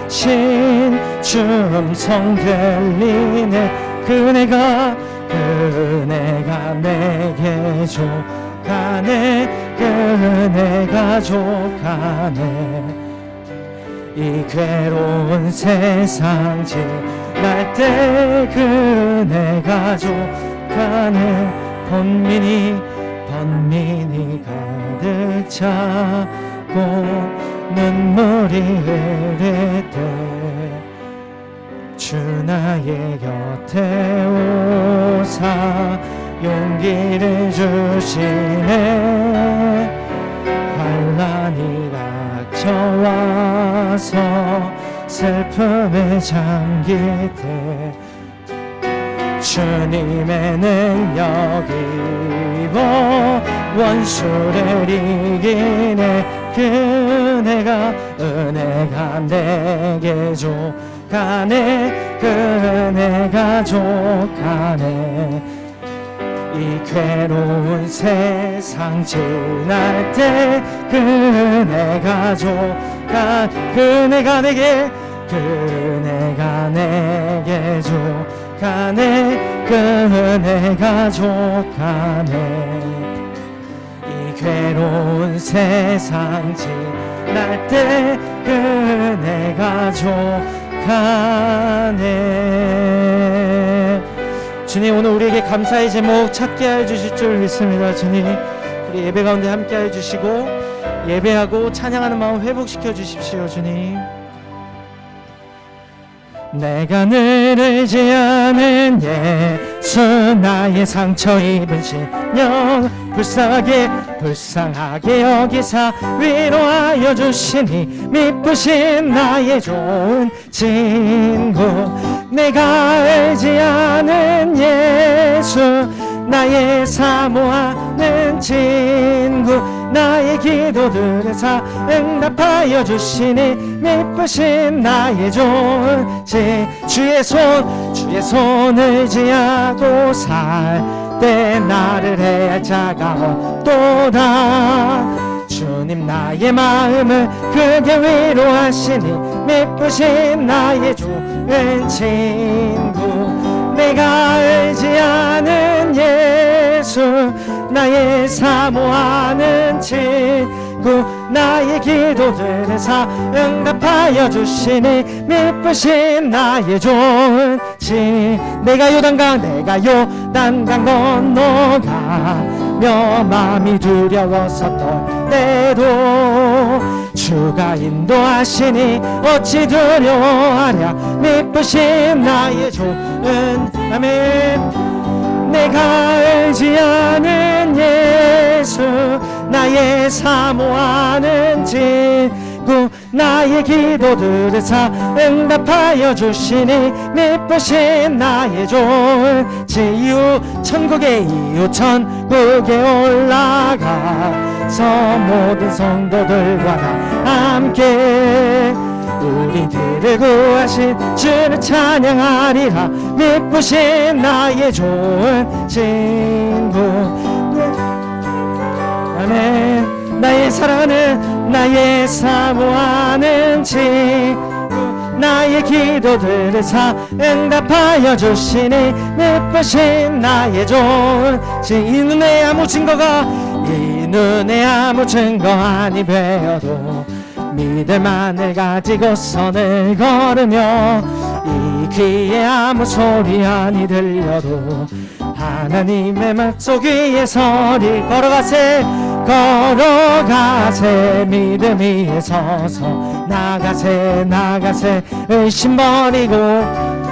대신 춤성 들리네. 그네가 내게 족하네. 그네가 족하네. 이 괴로운 세상 지날 때 그네가 족하네. 번민이 가득 차고 눈물이 흐를 때 주 나의 곁에 오사 용기를 주시네. 환난이 닥쳐와서 슬픔에 잠길 때 주님의 능력 입어 원수를 이기네. 은혜가 내게 족하네. 은혜가 족하네. 이 괴로운 세상 지날 때 은혜가 족하네. 은혜가 내게 족하네. 은혜가 족하네. 이 괴로운 세상 지날 때 은혜가 족하네. 주님, 오늘 우리에게 감사의 제목 찾게 하여 주실 줄 믿습니다. 주님, 우리 예배 가운데 함께 하여 주시고 예배하고 찬양하는 마음 회복시켜 주십시오. 주님, 내가 늘 의지하는 예수, 나의 상처 입은 심령 불쌍하게 여기사 위로하여 주시니 미쁘신 나의 좋은 친구. 내가 의지하는 예수, 나의 사모하는 친구. 나의 기도들에 응답하여 주시니 미쁘신 나의 좋은 주의 손 의지하고 살 때 나를 해할 자가 없도다. 주님, 나의 마음을 크게 위로하시니 미쁘신 나의 좋은 친구. 내가 의지하는 예수, 나의 사모하는 친구. 나의 기도들에 응답하여 주시니 미쁘신 나의 좋은 친구. 내가 요단강 건너가며 마음이 두려워서 떨 때도 주가 인도하시니 어찌 두려워하랴. 미쁘신 나의 좋은 아멘. 내가 의지하는 예수, 나의 사모하는 친구. 나의 기도들에 응답하여 주시니 미쁘신 나의 좋은 이유 천국에 올라가서 모든 성도들과 다 함께 우리들을 구하신 주를 찬양하리라. 미쁘신 나의 좋은 친구. 아멘. 나의 사랑하는 나의 사모하는 친구. 나의 기도들을 응답하여 주시니 미쁘신 나의 좋은 친구. 이 눈에 아무 증거 아니 되어도 믿을만을 가지고 선을 걸으며 이 귀에 아무 소리 아니 들려도 하나님의 약속 위에 서리 걸어가세 믿음 위에 서서 나가세 의심 버리고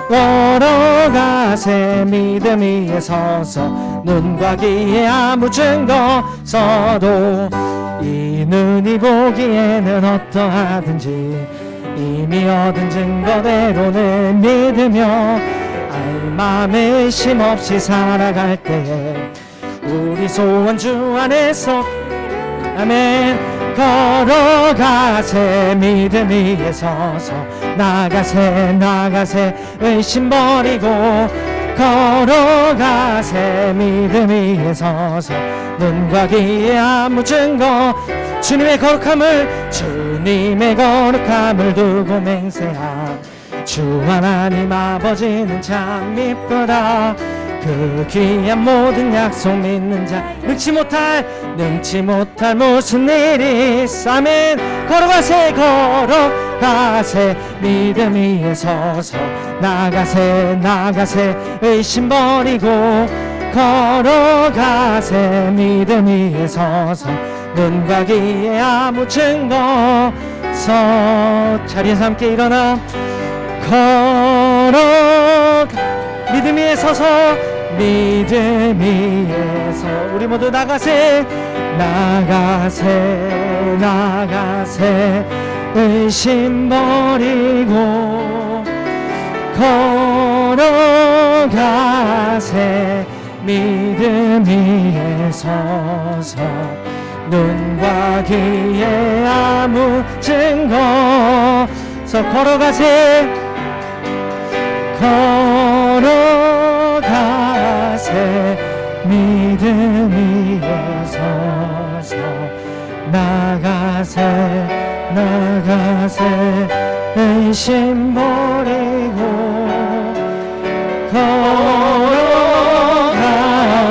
걸어가세 믿음 위에 서서 눈과 귀에 아무 증거 써도 이 눈이 보기에는 어떠하든지 이미 얻은 증거대로는 믿으며 마음에 의심 없이 살아갈 때에 우리 소원 주 안에서 아멘 걸어가세 믿음 위에 서서 나가세 의심 버리고 걸어가세 믿음 위에 서서 눈과 귀에 아무 증거 주님의 거룩함을 두고 맹세하 주 하나님 아버지는 참 이쁘다 그 귀한 모든 약속 믿는 자 능치 못할 무슨 일이 있으면 걸어가세 믿음 위에 서서 나가세 의심 버리고 걸어가세 믿음 위에 서서 눈과 귀에 아무 증거 자리에서 함께 일어나 믿음 위에 서서 우리 모두 나가세 의심 버리고 걸어가세 믿음 위에 서서 눈과 귀에 아무 증거 걸어가세 믿음 위에 서서 나가세 의심 버리고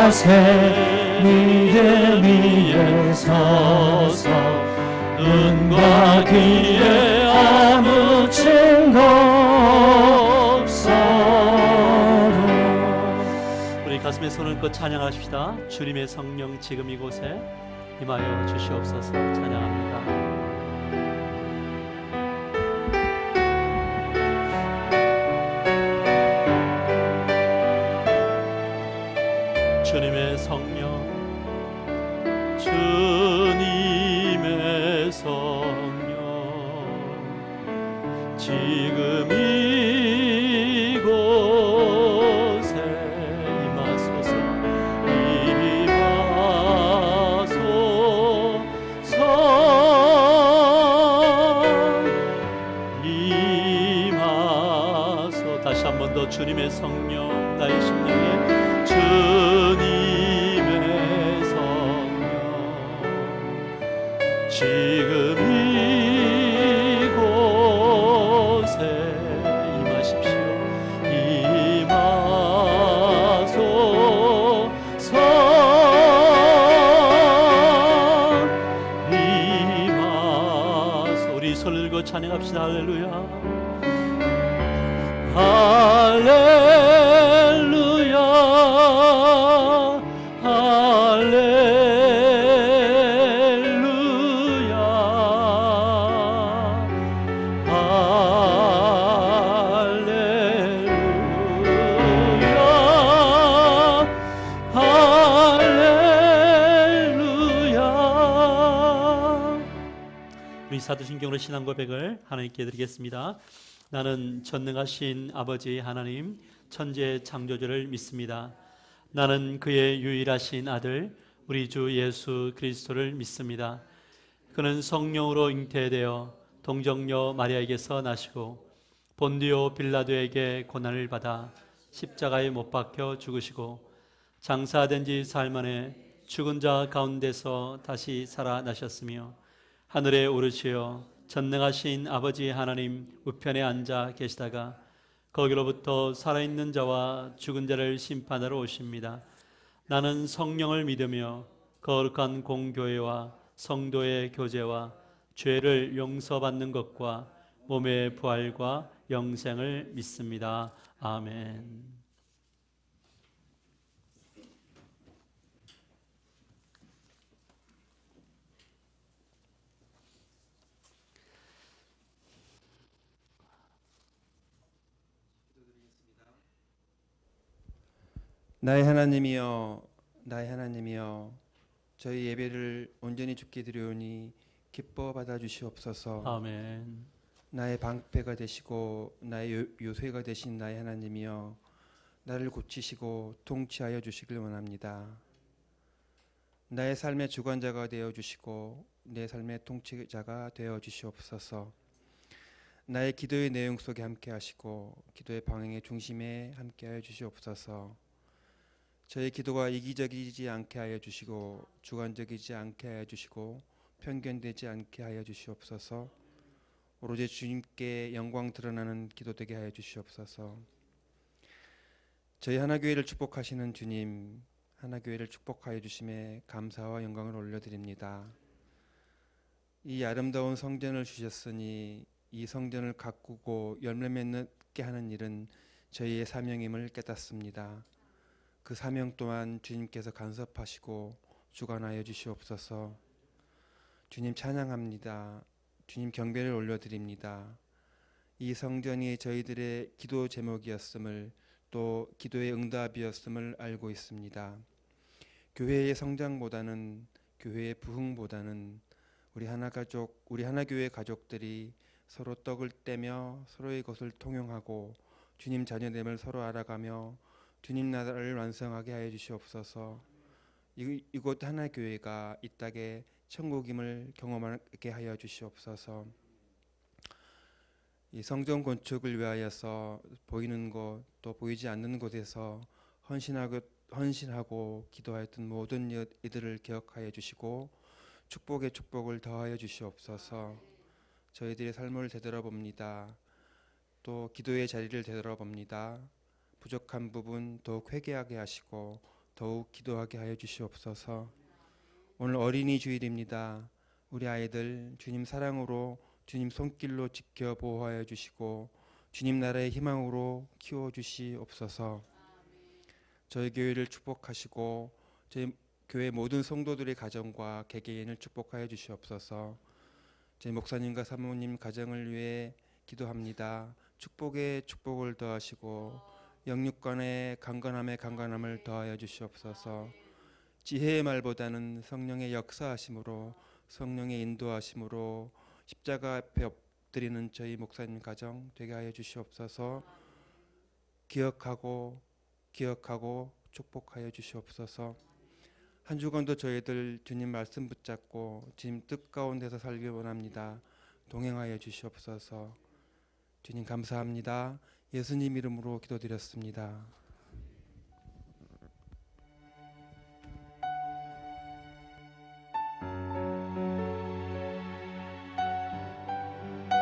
걸어가세 믿음 위에 서서 눈과 귀에 아무 증거 없어도 우리 가슴에 손을 얹고 찬양하십시다. 주님의 성령 지금 이곳에 임하여 주시옵소서. 찬양합니다. 주님의 성령 지금 이곳에 임하소서. 이리 와소서. 임하소. 다시 한 번 더 주님의 성령 나의 심령에 주님의 성령 지금 이곳에 임하십시오. 임하소서. 임하소. 우리 손을 들고 찬양합시다. 할렐루야. 할렐루야. 할렐루야. 할렐루야. 할렐루야. 우리 사도신경으로 신앙 고백을 하나님께 드리겠습니다. 나는 전능하신 아버지 하나님 천지의 창조주를 믿습니다. 나는 그의 유일하신 아들 우리 주 예수 그리스도를 믿습니다. 그는 성령으로 잉태되어 동정녀 마리아에게서 나시고 본디오 빌라도에게 고난을 받아 십자가에 못 박혀 죽으시고 장사된 지 사흘 만에 죽은 자 가운데서 다시 살아나셨으며 하늘에 오르시어 전능하신 아버지 하나님 우편에 앉아 계시다가 거기로부터 살아있는 자와 죽은 자를 심판하러 오십니다. 나는 성령을 믿으며 거룩한 공교회와 성도의 교제와 죄를 용서받는 것과 몸의 부활과 영생을 믿습니다. 아멘. 나의 하나님이여, 나의 하나님이여, 저희 예배를 온전히 주께 드리오니 기뻐 받아주시옵소서. 아멘. 나의 방패가 되시고 나의 요새가 되신 나의 하나님이여, 나를 고치시고 통치하여 주시길 원합니다. 나의 삶의 주관자가 되어 주시고 내 삶의 통치자가 되어 주시옵소서. 나의 기도의 내용 속에 함께 하시고 기도의 방향의 중심에 함께 하여 주시옵소서. 저의 기도가 이기적이지 않게 하여 주시고 주관적이지 않게 하여 주시고 편견되지 않게 하여 주시옵소서. 오로지 주님께 영광 드러나는 기도 되게 하여 주시옵소서. 저희 하나교회를 축복하시는 주님, 하나교회를 축복하여 주심에 감사와 영광을 올려드립니다. 이 아름다운 성전을 주셨으니 이 성전을 가꾸고 열매 맺게 하는 일은 저희의 사명임을 깨닫습니다. 그 사명 또한 주님께서 간섭하시고 주관하여 주시옵소서. 주님 찬양합니다. 주님 경배를 올려드립니다. 이 성전이 저희들의 기도 제목이었음을 또 기도의 응답이었음을 알고 있습니다. 교회의 성장보다는 교회의 부흥보다는 우리 하나가족, 우리 하나교회 가족들이 서로 떡을 떼며 서로의 것을 통용하고 주님 자녀됨을 서로 알아가며 주님 나라를 완성하게 하여 주시옵소서. 이곳 하나교회가 이 땅에 천국임을 경험하게 하여 주시옵소서. 이 성전 건축을 위하여서 보이는 곳 또 보이지 않는 곳에서 헌신하고 기도하였던 모든 이들을 기억하여 주시고 축복의 축복을 더하여 주시옵소서. 저희들의 삶을 되돌아봅니다. 또 기도의 자리를 되돌아봅니다. 부족한 부분 더욱 회개하게 하시고 더욱 기도하게 하여 주시옵소서. 오늘 어린이 주일입니다. 우리 아이들 주님 사랑으로 주님 손길로 지켜 보호하여 주시고 주님 나라의 희망으로 키워 주시옵소서. 저희 교회를 축복하시고 저희 교회 모든 성도들의 가정과 개개인을 축복하여 주시옵소서. 저희 목사님과 사모님 가정을 위해 기도합니다. 축복에 축복을 더하시고 영육간의 강건함에 강건함을 더하여 주시옵소서. 지혜의 말보다는 성령의 역사하심으로 성령의 인도하심으로 십자가 앞에 엎드리는 저희 목사님 가정 되게 하여 주시옵소서. 기억하고 축복하여 주시옵소서. 한 주간도 저희들 주님 말씀 붙잡고 주님 뜻 가운데서 살기 원합니다. 동행하여 주시옵소서. 주님 감사합니다. 예수님 이름으로 기도드렸습니다.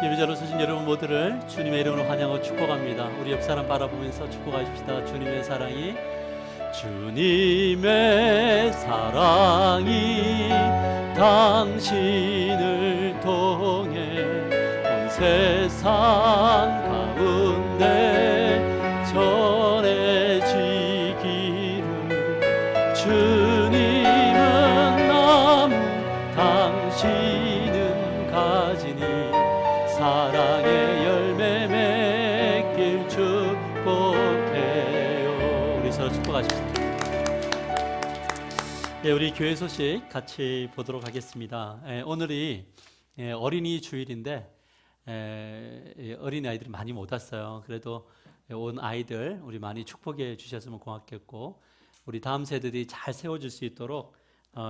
예배자로 서신 여러분 모두를 주님의 이름으로 환영하고 축복합니다. 우리 옆 사람 바라보면서 축복하십시다. 주님의 사랑이 당신을 통해 온 세상 가운데 전해지기를 주님은 나무 당신은 가지니 사랑의 열매 맺길 축복해요. 우리 서로 축복하십시다. 네, 우리 교회 소식 같이 보도록 하겠습니다. 오늘이 어린이 주일인데 어린이 아이들이 많이 못 왔어요. 그래도 온 아이들 우리 많이 축복해 주셨으면 고맙겠고 우리 다음 세대들이 잘 세워질 수 있도록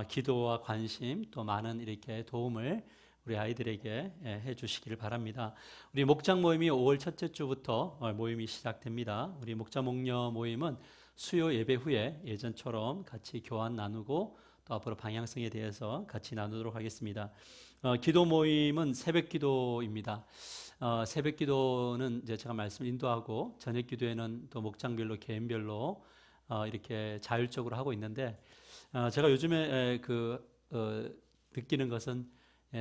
기도와 관심 또 많은 이렇게 도움을 우리 아이들에게 해주시기를 바랍니다. 우리 목장 모임이 5월 첫째 주부터 모임이 시작됩니다. 우리 목자 목녀 모임은 수요 예배 후에 예전처럼 같이 교환 나누고 또 앞으로 방향성에 대해서 같이 나누도록 하겠습니다. 기도 모임은 새벽 기도입니다. 새벽 기도는 이제 제가 말씀 인도하고 저녁 기도에는 또 목장별로 개인별로 이렇게 자율적으로 하고 있는데 제가 요즘에 느끼는 것은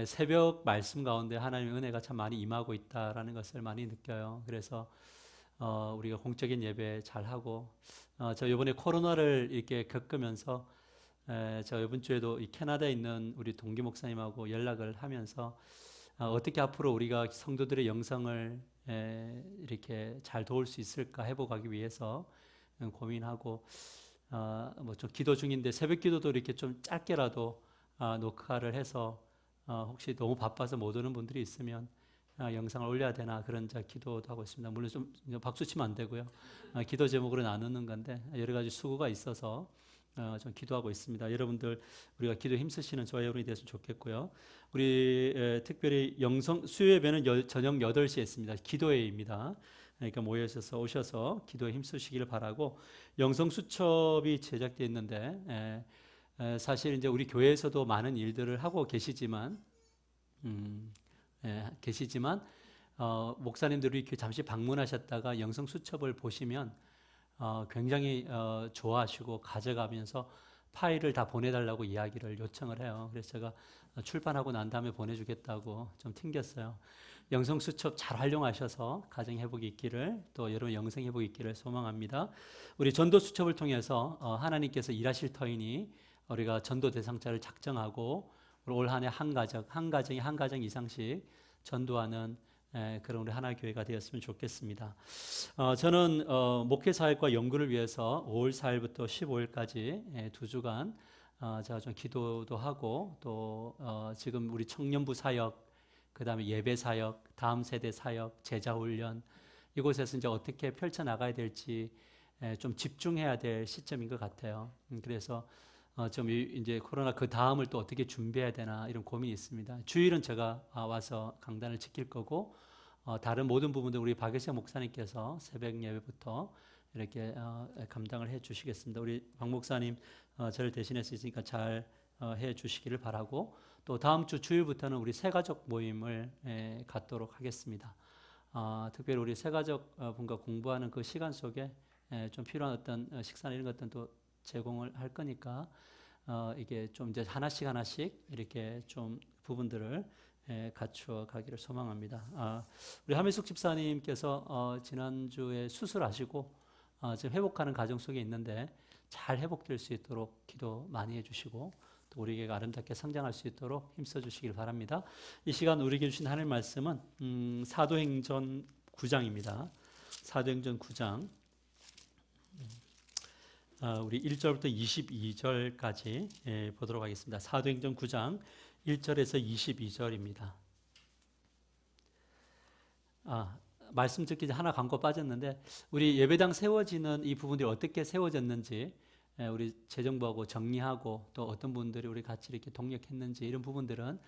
새벽 말씀 가운데 하나님의 은혜가 참 많이 임하고 있다라는 것을 많이 느껴요. 그래서 우리가 공적인 예배 잘 하고 저 이번에 코로나를 이렇게 겪으면서 제가 이번 주에도 이 캐나다에 있는 우리 동기 목사님하고 연락을 하면서 어떻게 앞으로 우리가 성도들의 영성을 이렇게 잘 도울 수 있을까 회복하기 위해서 고민하고 뭐 좀 기도 중인데 새벽 기도도 이렇게 좀 짧게라도 녹화를 해서 혹시 너무 바빠서 못 오는 분들이 있으면 영상을 올려야 되나 그런 기도도 하고 있습니다. 물론 좀 박수 치면 안 되고요. 기도 제목으로 나누는 건데 여러 가지 수고가 있어서 좀 기도하고 있습니다. 여러분들 우리가 기도 힘쓰시는 저와 여러분이 됐으면 좋겠고요. 우리 특별히 영성 수요 예배는 저녁 8시에 있습니다. 기도회입니다. 그러니까 모여서 오셔서 기도에 힘쓰시기를 바라고, 영성 수첩이 제작되어 있는데 사실 이제 우리 교회에서도 많은 일들을 하고 계시지만 목사님들이 이렇게 잠시 방문하셨다가 영성 수첩을 보시면 굉장히 좋아하시고 가져가면서 파일을 다 보내달라고 이야기를 요청을 해요. 그래서 제가 출판하고 난 다음에 보내주겠다고 좀 튕겼어요. 영성 수첩 잘 활용하셔서 가정 회복이 있기를, 또 여러분 영성 회복이 있기를 소망합니다. 우리 전도 수첩을 통해서 하나님께서 일하실 터이니 우리가 전도 대상자를 작정하고 올 한 해 한 가정 이상씩 전도하는 그런 우리 하나교회가 되었으면 좋겠습니다. 저는 목회사역과 연구를 위해서 5월 4일부터 15일까지 2주간 제가 좀 기도도 하고, 또 지금 우리 청년부 사역, 그 다음에 예배 사역, 다음 세대 사역, 제자 훈련, 이곳에서 이제 어떻게 펼쳐 나가야 될지 좀 집중해야 될 시점인 것 같아요. 그래서 좀 이제 코로나 그 다음을 또 어떻게 준비해야 되나 이런 고민이 있습니다. 주일은 제가 와서 강단을 지킬 거고, 다른 모든 부분들 우리 박예세 목사님께서 새벽 예배부터 이렇게 감당을 해 주시겠습니다. 우리 박 목사님 저를 대신해서 있으니까 잘 해 주시기를 바라고, 또 다음 주 주일부터는 우리 새가족 모임을 갖도록 하겠습니다. 특별히 우리 새가족 분과 공부하는 그 시간 속에 좀 필요한 어떤 식사나 이런 것들은 또 제공을 할 거니까 이게 좀 이제 하나씩 이렇게 좀 부분들을 갖추어 가기를 소망합니다. 우리 하민숙 집사님께서 지난주에 수술하시고 지금 회복하는 과정 속에 있는데 잘 회복될 수 있도록 기도 많이 해주시고, 또 우리에게 아름답게 성장할 수 있도록 힘써 주시길 바랍니다. 이 시간 우리에게 주신 하나님의 말씀은 사도행전 9장입니다. 사도행전 9장 우리 1절부터 22절까지 보도록 하겠습니다. 사도행전 9장 1절에서 22절입니다. 말씀 듣기 전에 하나 광고 빠졌는데, 우리 예배당 세워지는 이 부분들이 어떻게 세워졌는지 우리 재정부하고 정리하고, 또 어떤 분들이 우리 같이 이렇게 동력했는지, 이런 부분들은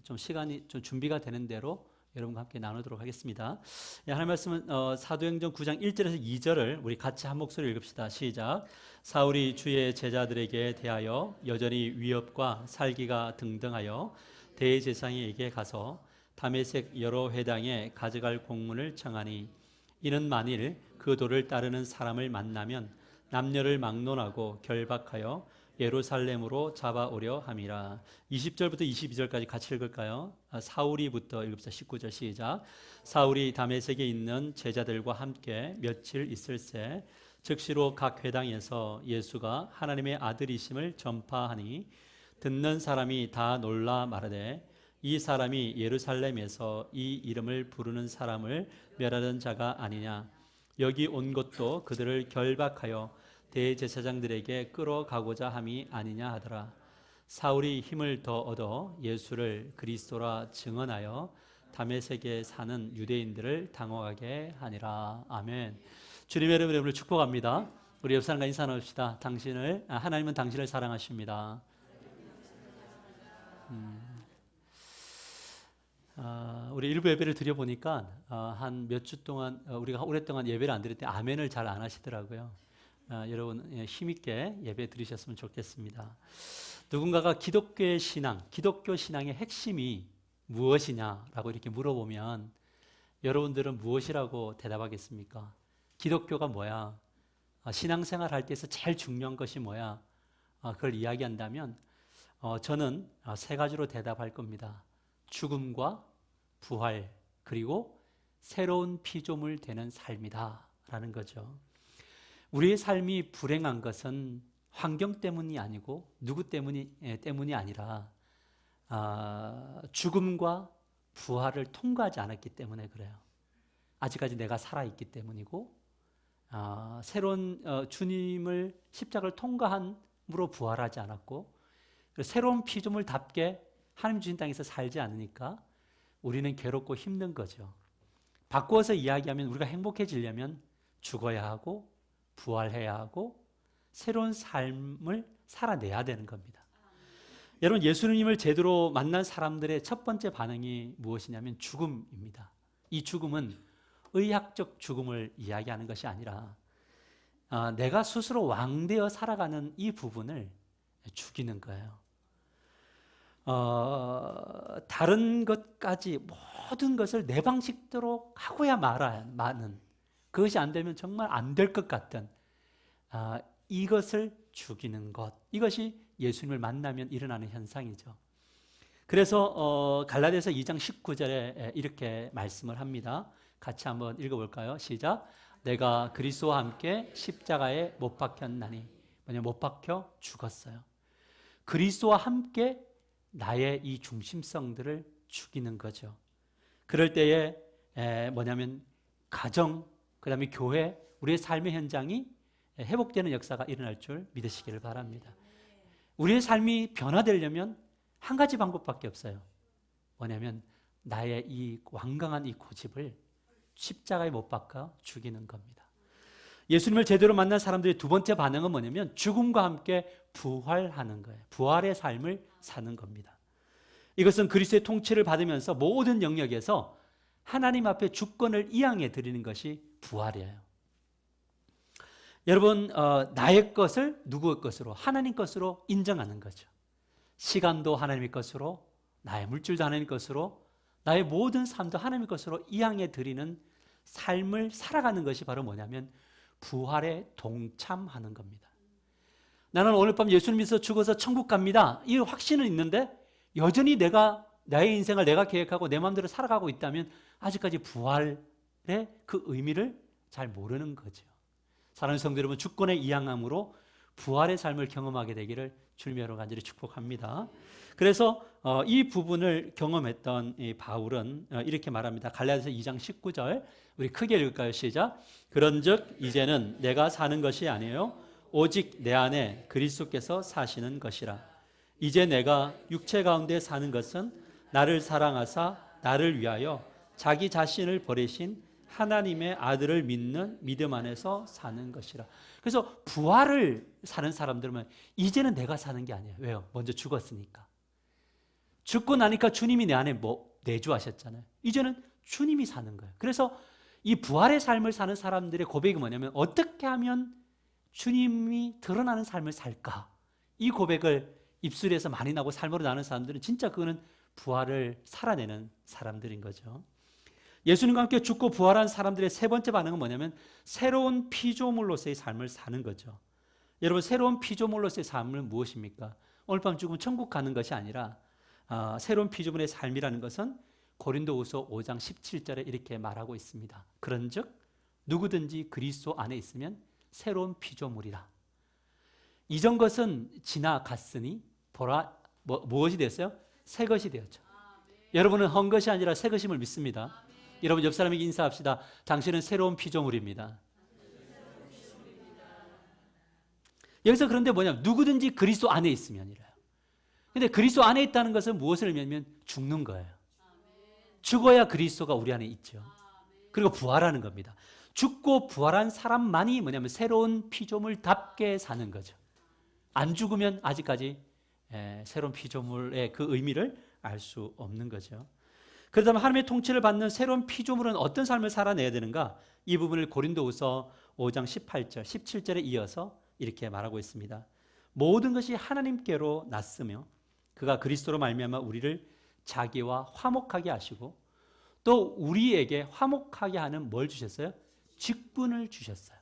좀 시간이 좀 준비가 되는 대로 여러분과 함께 나누도록 하겠습니다. 하나님 말씀은 사도행전 9장 1절에서 2절을 우리 같이 한 목소리 읽읍시다. 시작. 사울이 주의 제자들에게 대하여 여전히 위협과 살기가 등등하여 대제사장에게 가서 다메섹 여러 회당에 가져갈 공문을 청하니, 이는 만일 그 도를 따르는 사람을 만나면 남녀를 막론하고 결박하여 예루살렘으로 잡아오려 함이라. 20절부터 22절까지 같이 읽을까요? 사울이부터 읽읍시다. 19절 시작. 사울이 다메섹에 있는 제자들과 함께 며칠 있을새 즉시로 각 회당에서 예수가 하나님의 아들이심을 전파하니, 듣는 사람이 다 놀라 말하되, 이 사람이 예루살렘에서 이 이름을 부르는 사람을 멸하는 자가 아니냐. 여기 온 것도 그들을 결박하여 대제사장들에게 끌어가고자 함이 아니냐 하더라. 사울이 힘을 더 얻어 예수를 그리스도라 증언하여 다메섹에 사는 유대인들을 당혹하게 하니라. 아멘. 주님의 이름으로 축복합니다. 우리 옆 사람과 인사 나눕시다. 하나님은 당신을 사랑하십니다. 우리 일부 예배를 드려보니까 한 몇 주 동안 우리가 오랫동안 예배를 안 드릴 때 아멘을 잘 안 하시더라고요. 여러분 힘있게 예배 드리셨으면 좋겠습니다. 누군가가 기독교 신앙의 핵심이 무엇이냐라고 이렇게 물어보면 여러분들은 무엇이라고 대답하겠습니까? 기독교가 뭐야? 신앙생활 할 때에서 제일 중요한 것이 뭐야? 그걸 이야기한다면 저는 세 가지로 대답할 겁니다. 죽음과 부활, 그리고 새로운 피조물 되는 삶이다 라는 거죠. 우리의 삶이 불행한 것은 환경 때문이 아니고 누구 때문이 아니라 죽음과 부활을 통과하지 않았기 때문에 그래요. 아직까지 내가 살아있기 때문이고, 새로운 주님을 십자가를 통과함으로 부활하지 않았고, 새로운 피조물답게 하나님 주신 땅에서 살지 않으니까 우리는 괴롭고 힘든 거죠. 바꾸어서 이야기하면 우리가 행복해지려면 죽어야 하고 부활해야 하고 새로운 삶을 살아내야 되는 겁니다. 여러분, 예수님을 제대로 만난 사람들의 첫 번째 반응이 무엇이냐면 죽음입니다. 이 죽음은 의학적 죽음을 이야기하는 것이 아니라 내가 스스로 왕되어 살아가는 이 부분을 죽이는 거예요. 다른 것까지 모든 것을 내 방식대로 하고야 마는, 그것이 안 되면 정말 안 될 것 같던 이것을 죽이는 것, 이것이 예수님을 만나면 일어나는 현상이죠. 그래서 갈라디아서 2장 19절에 이렇게 말씀을 합니다. 같이 한번 읽어볼까요? 시작. 내가 그리스도와 함께 십자가에 못 박혔나니, 뭐냐, 못 박혀 죽었어요. 그리스도와 함께 나의 이 중심성들을 죽이는 거죠. 그럴 때에 뭐냐면 가정, 그 다음에 교회, 우리의 삶의 현장이 회복되는 역사가 일어날 줄 믿으시기를 바랍니다. 우리의 삶이 변화되려면 한 가지 방법밖에 없어요. 뭐냐면 나의 이 완강한 이 고집을 십자가에 못 박아 죽이는 겁니다. 예수님을 제대로 만난 사람들의 두 번째 반응은 뭐냐면 죽음과 함께 부활하는 거예요. 부활의 삶을 사는 겁니다. 이것은 그리스도의 통치를 받으면서 모든 영역에서 하나님 앞에 주권을 이양해 드리는 것이 부활이에요. 여러분, 나의 것을 누구의 것으로? 하나님 것으로 인정하는 거죠. 시간도 하나님의 것으로, 나의 물질도 하나님의 것으로, 나의 모든 삶도 하나님의 것으로 이양해 드리는 삶을 살아가는 것이 바로 뭐냐면 부활에 동참하는 겁니다. 나는 오늘 밤 예수님 믿어서 죽어서 천국 갑니다, 이 확신은 있는데 여전히 나의 인생을 내가 계획하고 내 마음대로 살아가고 있다면 아직까지 부활의 그 의미를 잘 모르는 거죠. 사랑하는 성도 여러분, 주권의 이양함으로 부활의 삶을 경험하게 되기를 주님의 간절히 축복합니다. 그래서 이 부분을 경험했던 이 바울은 이렇게 말합니다. 갈라디아서 2장 19절, 우리 크게 읽을까요? 시작. 그런즉 이제는 내가 사는 것이 아니에요, 오직 내 안에 그리스도께서 사시는 것이라. 이제 내가 육체 가운데 사는 것은 나를 사랑하사 나를 위하여 자기 자신을 버리신 하나님의 아들을 믿는 믿음 안에서 사는 것이라. 그래서 부활을 사는 사람들은 이제는 내가 사는 게 아니에요. 왜요? 먼저 죽었으니까. 죽고 나니까 주님이 내 안에 내주하셨잖아요. 이제는 주님이 사는 거예요. 그래서 이 부활의 삶을 사는 사람들의 고백이 뭐냐면 어떻게 하면 주님이 드러나는 삶을 살까? 이 고백을 입술에서 많이 나고 삶으로 나는 사람들은 진짜 그거는 부활을 살아내는 사람들인 거죠. 예수님과 함께 죽고 부활한 사람들의 세 번째 반응은 뭐냐면 새로운 피조물로서의 삶을 사는 거죠. 여러분, 새로운 피조물로서의 삶은 무엇입니까? 오늘 밤 죽으면 천국 가는 것이 아니라 새로운 피조물의 삶이라는 것은 고린도후서 5장 17절에 이렇게 말하고 있습니다. 그런즉 누구든지 그리스도 안에 있으면 새로운 피조물이라. 이전 것은 지나갔으니 보라, 무엇이 됐어요? 새 것이 되었죠. 여러분은 헛 것이 아니라 새 것임을 믿습니다. 여러분, 옆 사람에게 인사합시다. 당신은 새로운 피조물입니다. 여기서 그런데 뭐냐면 누구든지 그리스도 안에 있으면이래요. 근데 그리스도 안에 있다는 것은 무엇을 의미하면 죽는 거예요. 죽어야 그리스도가 우리 안에 있죠. 그리고 부활하는 겁니다. 죽고 부활한 사람만이 뭐냐면 새로운 피조물답게 사는 거죠. 안 죽으면 아직까지 새로운 피조물의 그 의미를 알 수 없는 거죠. 그렇다면 하나님의 통치를 받는 새로운 피조물은 어떤 삶을 살아내야 되는가? 이 부분을 고린도후서 5장 18절, 17절에 이어서 이렇게 말하고 있습니다. 모든 것이 하나님께로 났으며 그가 그리스도로 말미암아 우리를 자기와 화목하게 하시고 또 우리에게 화목하게 하는 뭘 주셨어요? 직분을 주셨어요.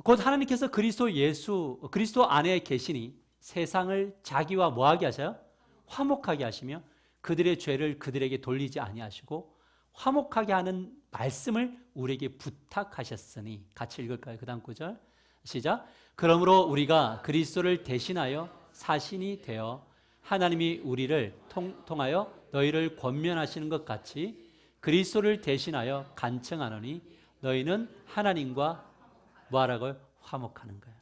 곧 하나님께서 그리스도 안에 계시니 세상을 자기와 뭐하게 하셔요? 화목하게 하시며 그들의 죄를 그들에게 돌리지 아니하시고 화목하게 하는 말씀을 우리에게 부탁하셨으니, 같이 읽을까요? 그 다음 구절 시작. 그러므로 우리가 그리스도를 대신하여 사신이 되어 하나님이 우리를 통하여 너희를 권면하시는 것 같이 그리스도를 대신하여 간청하노니 너희는 하나님과 뭐하라고요? 화목하는 거예요.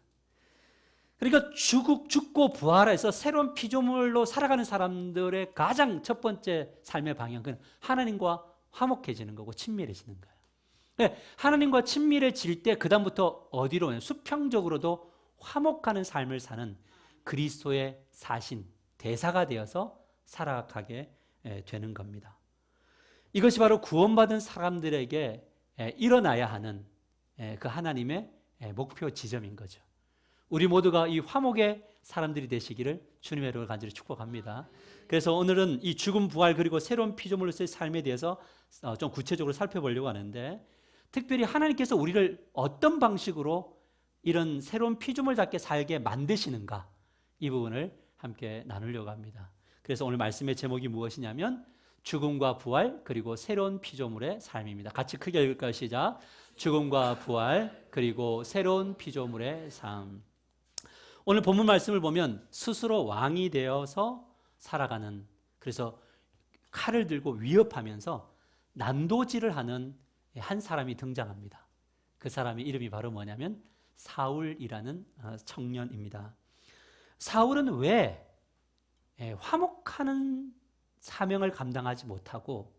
그러니까 죽고 부활해서 새로운 피조물로 살아가는 사람들의 가장 첫 번째 삶의 방향은 하나님과 화목해지는 거고 친밀해지는 거예요. 하나님과 친밀해질 때 그다음부터 어디로 수평적으로도 화목하는 삶을 사는 그리스도의 사신, 대사가 되어서 살아가게 되는 겁니다. 이것이 바로 구원받은 사람들에게 일어나야 하는 그 하나님의 목표 지점인 거죠. 우리 모두가 이 화목의 사람들이 되시기를 주님의 이름으로 간절히 축복합니다. 그래서 오늘은 이 죽음, 부활 그리고 새로운 피조물로서의 삶에 대해서 좀 구체적으로 살펴보려고 하는데, 특별히 하나님께서 우리를 어떤 방식으로 이런 새로운 피조물답게 살게 만드시는가, 이 부분을 함께 나누려고 합니다. 그래서 오늘 말씀의 제목이 무엇이냐면 죽음과 부활 그리고 새로운 피조물의 삶입니다. 같이 크게 읽을까요? 시작. 죽음과 부활 그리고 새로운 피조물의 삶. 오늘 본문 말씀을 보면 스스로 왕이 되어서 살아가는, 그래서 칼을 들고 위협하면서 난도질을 하는 한 사람이 등장합니다. 그 사람의 이름이 바로 뭐냐면 사울이라는 청년입니다. 사울은 왜 화목하는 사명을 감당하지 못하고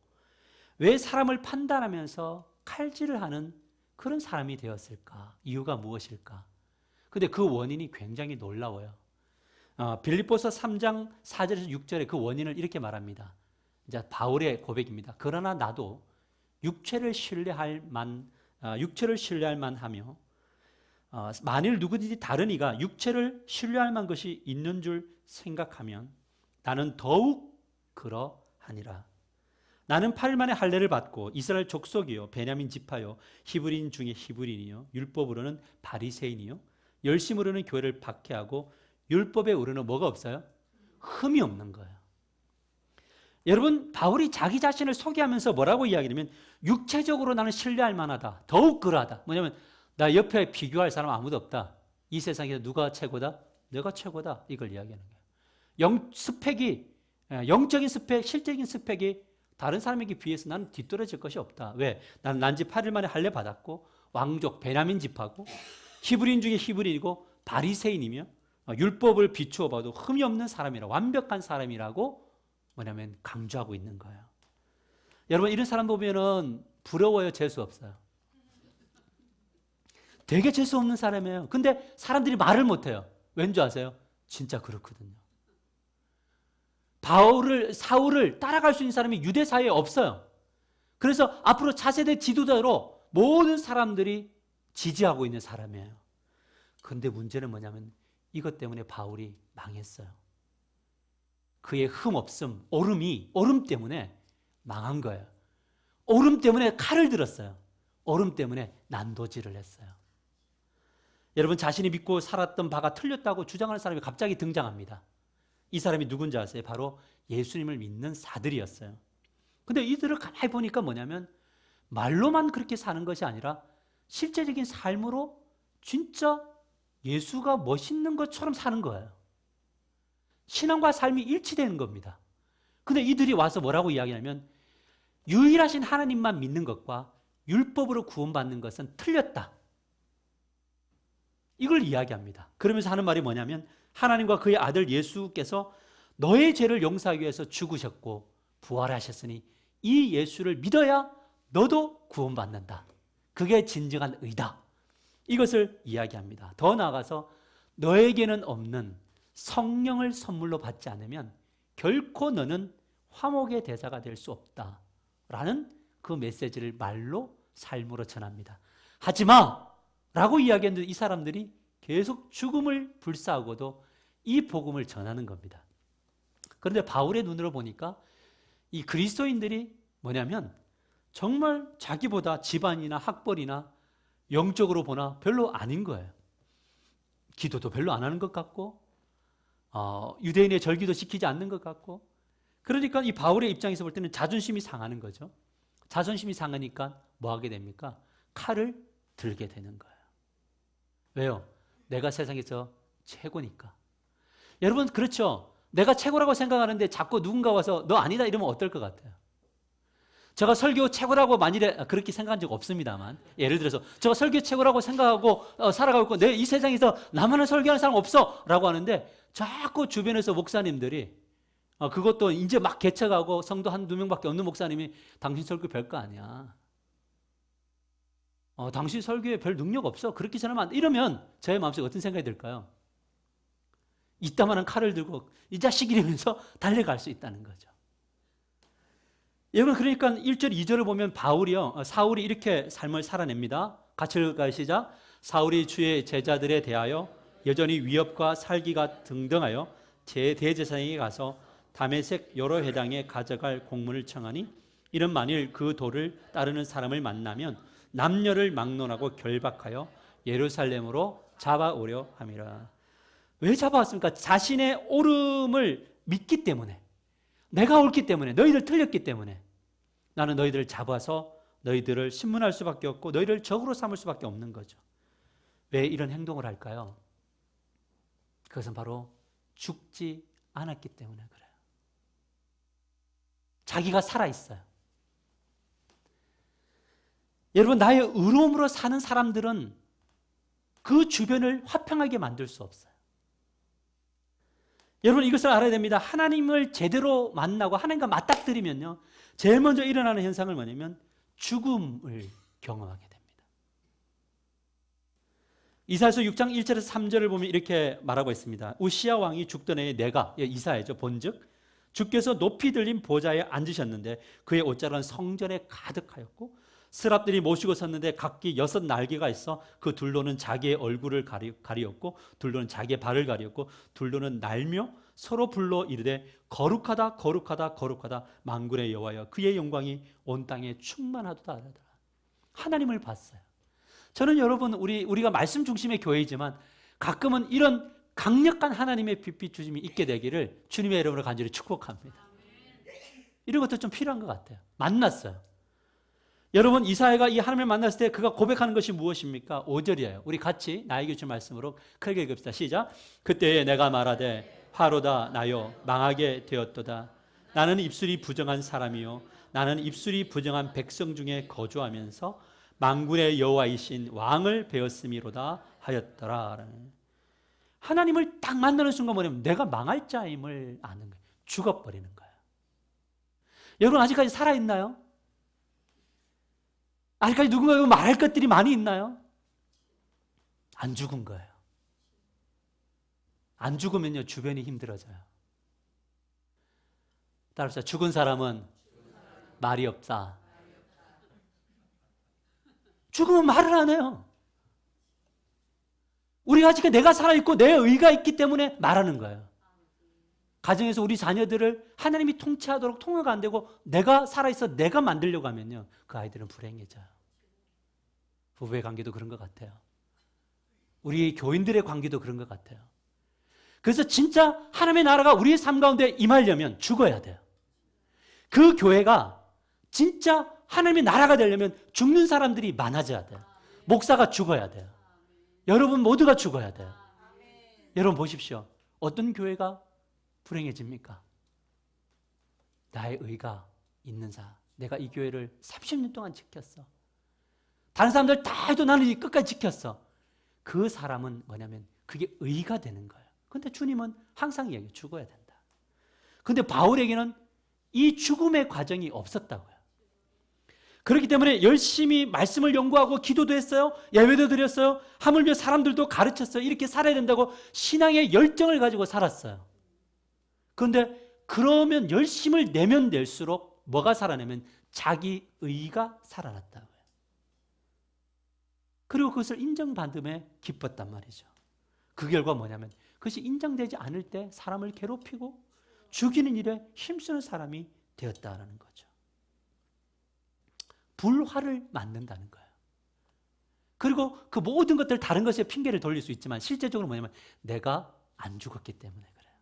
왜 사람을 판단하면서 칼질을 하는 그런 사람이 되었을까? 이유가 무엇일까? 근데 그 원인이 굉장히 놀라워요. 빌립보서 3장 4절에서 6절에 그 원인을 이렇게 말합니다. 이제 바울의 고백입니다. 그러나 나도 육체를 신뢰할 만하며 만일 누구든지 다른 이가 육체를 신뢰할 만한 것이 있는 줄 생각하면 나는 더욱 그러하니라. 나는 8일 만에 할례를 받고 이스라엘 족속이요 베냐민 지파요 히브리인 중에 히브리인이요 율법으로는 바리새인이요 열심으로는 교회를 박해하고 율법에 오르는 뭐가 없어요? 흠이 없는 거예요. 여러분, 바울이 자기 자신을 소개하면서 뭐라고 이야기하냐면 육체적으로 나는 신뢰할 만하다, 더욱 그러하다. 뭐냐면 나 옆에 비교할 사람 아무도 없다. 이 세상에서 누가 최고다? 내가 최고다. 이걸 이야기하는 거예요. 영적인 스펙, 실적인 스펙이 다른 사람에게 비해서 나는 뒤떨어질 것이 없다. 왜? 나는 난지 8일 만에 할례 받았고 왕족 베냐민 집하고 히브리인 중에 히브리이고 바리새인이며 율법을 비추어 봐도 흠이 없는 사람이라, 완벽한 사람이라고 뭐냐면 강조하고 있는 거예요. 여러분, 이런 사람 보면은 부러워요, 재수 없어요? 되게 재수 없는 사람이에요. 근데 사람들이 말을 못해요. 왠지 아세요? 진짜 그렇거든요. 사울을 따라갈 수 있는 사람이 유대 사회에 없어요. 그래서 앞으로 차세대 지도자로 모든 사람들이 지지하고 있는 사람이에요. 그런데 문제는 뭐냐면 이것 때문에 바울이 망했어요. 그의 흠없음, 오름 때문에 망한 거예요. 오름 때문에 칼을 들었어요. 오름 때문에 난도질을 했어요. 여러분, 자신이 믿고 살았던 바가 틀렸다고 주장하는 사람이 갑자기 등장합니다. 이 사람이 누군지 아세요? 바로 예수님을 믿는 사들이었어요. 근데 이들을 가만히 보니까 뭐냐면 말로만 그렇게 사는 것이 아니라 실제적인 삶으로 진짜 예수가 멋있는 것처럼 사는 거예요. 신앙과 삶이 일치되는 겁니다. 근데 이들이 와서 뭐라고 이야기하냐면 유일하신 하나님만 믿는 것과 율법으로 구원받는 것은 틀렸다. 이걸 이야기합니다. 그러면서 하는 말이 뭐냐면 하나님과 그의 아들 예수께서 너의 죄를 용서하기 위해서 죽으셨고 부활하셨으니 이 예수를 믿어야 너도 구원받는다. 그게 진정한 의다. 이것을 이야기합니다. 더 나아가서 너에게는 없는 성령을 선물로 받지 않으면 결코 너는 화목의 대사가 될 수 없다. 라는 그 메시지를 말로 삶으로 전합니다. 하지마! 라고 이야기했는데 이 사람들이 계속 죽음을 불사하고도 이 복음을 전하는 겁니다. 그런데 바울의 눈으로 보니까 이 그리스도인들이 뭐냐면 정말 자기보다 집안이나 학벌이나 영적으로 보나 별로 아닌 거예요. 기도도 별로 안 하는 것 같고 유대인의 절기도 지키지 않는 것 같고, 그러니까 이 바울의 입장에서 볼 때는 자존심이 상하는 거죠. 자존심이 상하니까 뭐 하게 됩니까? 칼을 들게 되는 거예요. 왜요? 내가 세상에서 최고니까. 여러분, 그렇죠? 내가 최고라고 생각하는데 자꾸 누군가 와서 너 아니다 이러면 어떨 것 같아요? 제가 설교 최고라고 만일에 그렇게 생각한 적 없습니다만, 예를 들어서 제가 설교 최고라고 생각하고 살아가고 있고 내 이 세상에서 나만을 설교하는 사람 없어 라고 하는데 자꾸 주변에서 목사님들이 그것도 이제 막 개척하고 성도 한두 명밖에 없는 목사님이 당신 설교 별거 아니야. 당신 설교에 별 능력 없어. 그렇게 전하면 안 돼. 이러면 저의 마음속에 어떤 생각이 들까요? 이따만한 칼을 들고 이 자식 이러면서 달려갈 수 있다는 거죠. 여러분, 그러니까 1절, 2절을 보면 사울이 이렇게 삶을 살아냅니다. 같이 읽을까요? 시작. 사울이 주의 제자들에 대하여 여전히 위협과 살기가 등등하여 대제사장에게 가서 다메섹 여러 회당에 가져갈 공문을 청하니 이는 만일 그 도를 따르는 사람을 만나면 남녀를 막론하고 결박하여 예루살렘으로 잡아오려 함이라. 왜 잡아왔습니까? 자신의 옳음을 믿기 때문에, 내가 옳기 때문에, 너희들 틀렸기 때문에 나는 너희들을 잡아서 너희들을 신문할 수밖에 없고 너희를 적으로 삼을 수밖에 없는 거죠. 왜 이런 행동을 할까요? 그것은 바로 죽지 않았기 때문에 그래요. 자기가 살아있어요. 여러분, 나의 의로움으로 사는 사람들은 그 주변을 화평하게 만들 수 없어요. 여러분, 이것을 알아야 됩니다. 하나님을 제대로 만나고 하나님과 맞닥뜨리면요, 제일 먼저 일어나는 현상은 뭐냐면 죽음을 경험하게 됩니다. 이사야서 6장 1절에서 3절을 보면 이렇게 말하고 있습니다. 우시야 왕이 죽던 해에 내가, 이사야죠, 본즉 주께서 높이 들린 보좌에 앉으셨는데 그의 옷자락은 성전에 가득하였고 스랍들이 모시고 섰는데 각기 6 날개가 있어 그 둘로는 자기의 얼굴을 가리었고 둘로는 자기의 발을 가리었고 둘로는 날며 서로 불러 이르되 거룩하다 거룩하다 거룩하다 만군의 여호와여 그의 영광이 온 땅에 충만하도다 하더라. 하나님을 봤어요. 저는 여러분, 우리가 말씀 중심의 교회이지만 가끔은 이런 강력한 하나님의 빛 주심이 있게 되기를 주님의 이름으로 간절히 축복합니다. 이런 것도 좀 필요한 것 같아요. 만났어요. 여러분, 이사야가 이 하나님을 만났을 때 그가 고백하는 것이 무엇입니까? 5절이에요. 우리 같이 나에게 주신 말씀으로 크게 읽읍시다. 시작. 그때에 내가 말하되 화로다 나요 망하게 되었도다. 나는 입술이 부정한 사람이요 나는 입술이 부정한 백성 중에 거주하면서 만군의 여호와이신 왕을 배웠음이로다 하였더라. 하나님을 딱 만나는 순간 뭐냐면 내가 망할 자임을 아는 거예요. 죽어버리는 거예요. 여러분, 아직까지 살아있나요? 아직까지 누군가가 말할 것들이 많이 있나요? 안 죽은 거예요. 안 죽으면요, 주변이 힘들어져요. 따라서 죽은 사람은 말이 없다. 죽으면 말을 안 해요. 우리가 아직 내가 살아있고 내 의가 있기 때문에 말하는 거예요. 가정에서 우리 자녀들을 하나님이 통치하도록 통화가 안 되고 내가 살아있어 내가 만들려고 하면요, 그 아이들은 불행해져요. 부부의 관계도 그런 것 같아요. 우리 교인들의 관계도 그런 것 같아요. 그래서 진짜 하나님의 나라가 우리의 삶 가운데 임하려면 죽어야 돼요. 그 교회가 진짜 하나님의 나라가 되려면 죽는 사람들이 많아져야 돼요. 목사가 죽어야 돼요. 여러분 모두가 죽어야 돼요. 여러분 보십시오. 어떤 교회가 불행해집니까? 나의 의가 있는 자. 내가 이 교회를 30년 동안 지켰어. 다른 사람들 다 해도 나는 이 끝까지 지켰어. 그 사람은 뭐냐면 그게 의가 되는 거예요. 근데 주님은 항상 이야기해요. 죽어야 된다. 근데 바울에게는 이 죽음의 과정이 없었다고요. 그렇기 때문에 열심히 말씀을 연구하고 기도도 했어요. 예배도 드렸어요. 하물며 사람들도 가르쳤어요. 이렇게 살아야 된다고 신앙의 열정을 가지고 살았어요. 그런데 그러면 열심을 내면 낼수록 뭐가 살아나면 자기 의가 살아났다고요. 그리고 그것을 인정받음에 기뻤단 말이죠. 그 결과 뭐냐면 그것이 인정되지 않을 때 사람을 괴롭히고 죽이는 일에 힘쓰는 사람이 되었다라는 거죠. 불화를 맞는다는 거예요. 그리고 그 모든 것들 다른 것에 핑계를 돌릴 수 있지만 실제적으로 뭐냐면 내가 안 죽었기 때문에 그래요.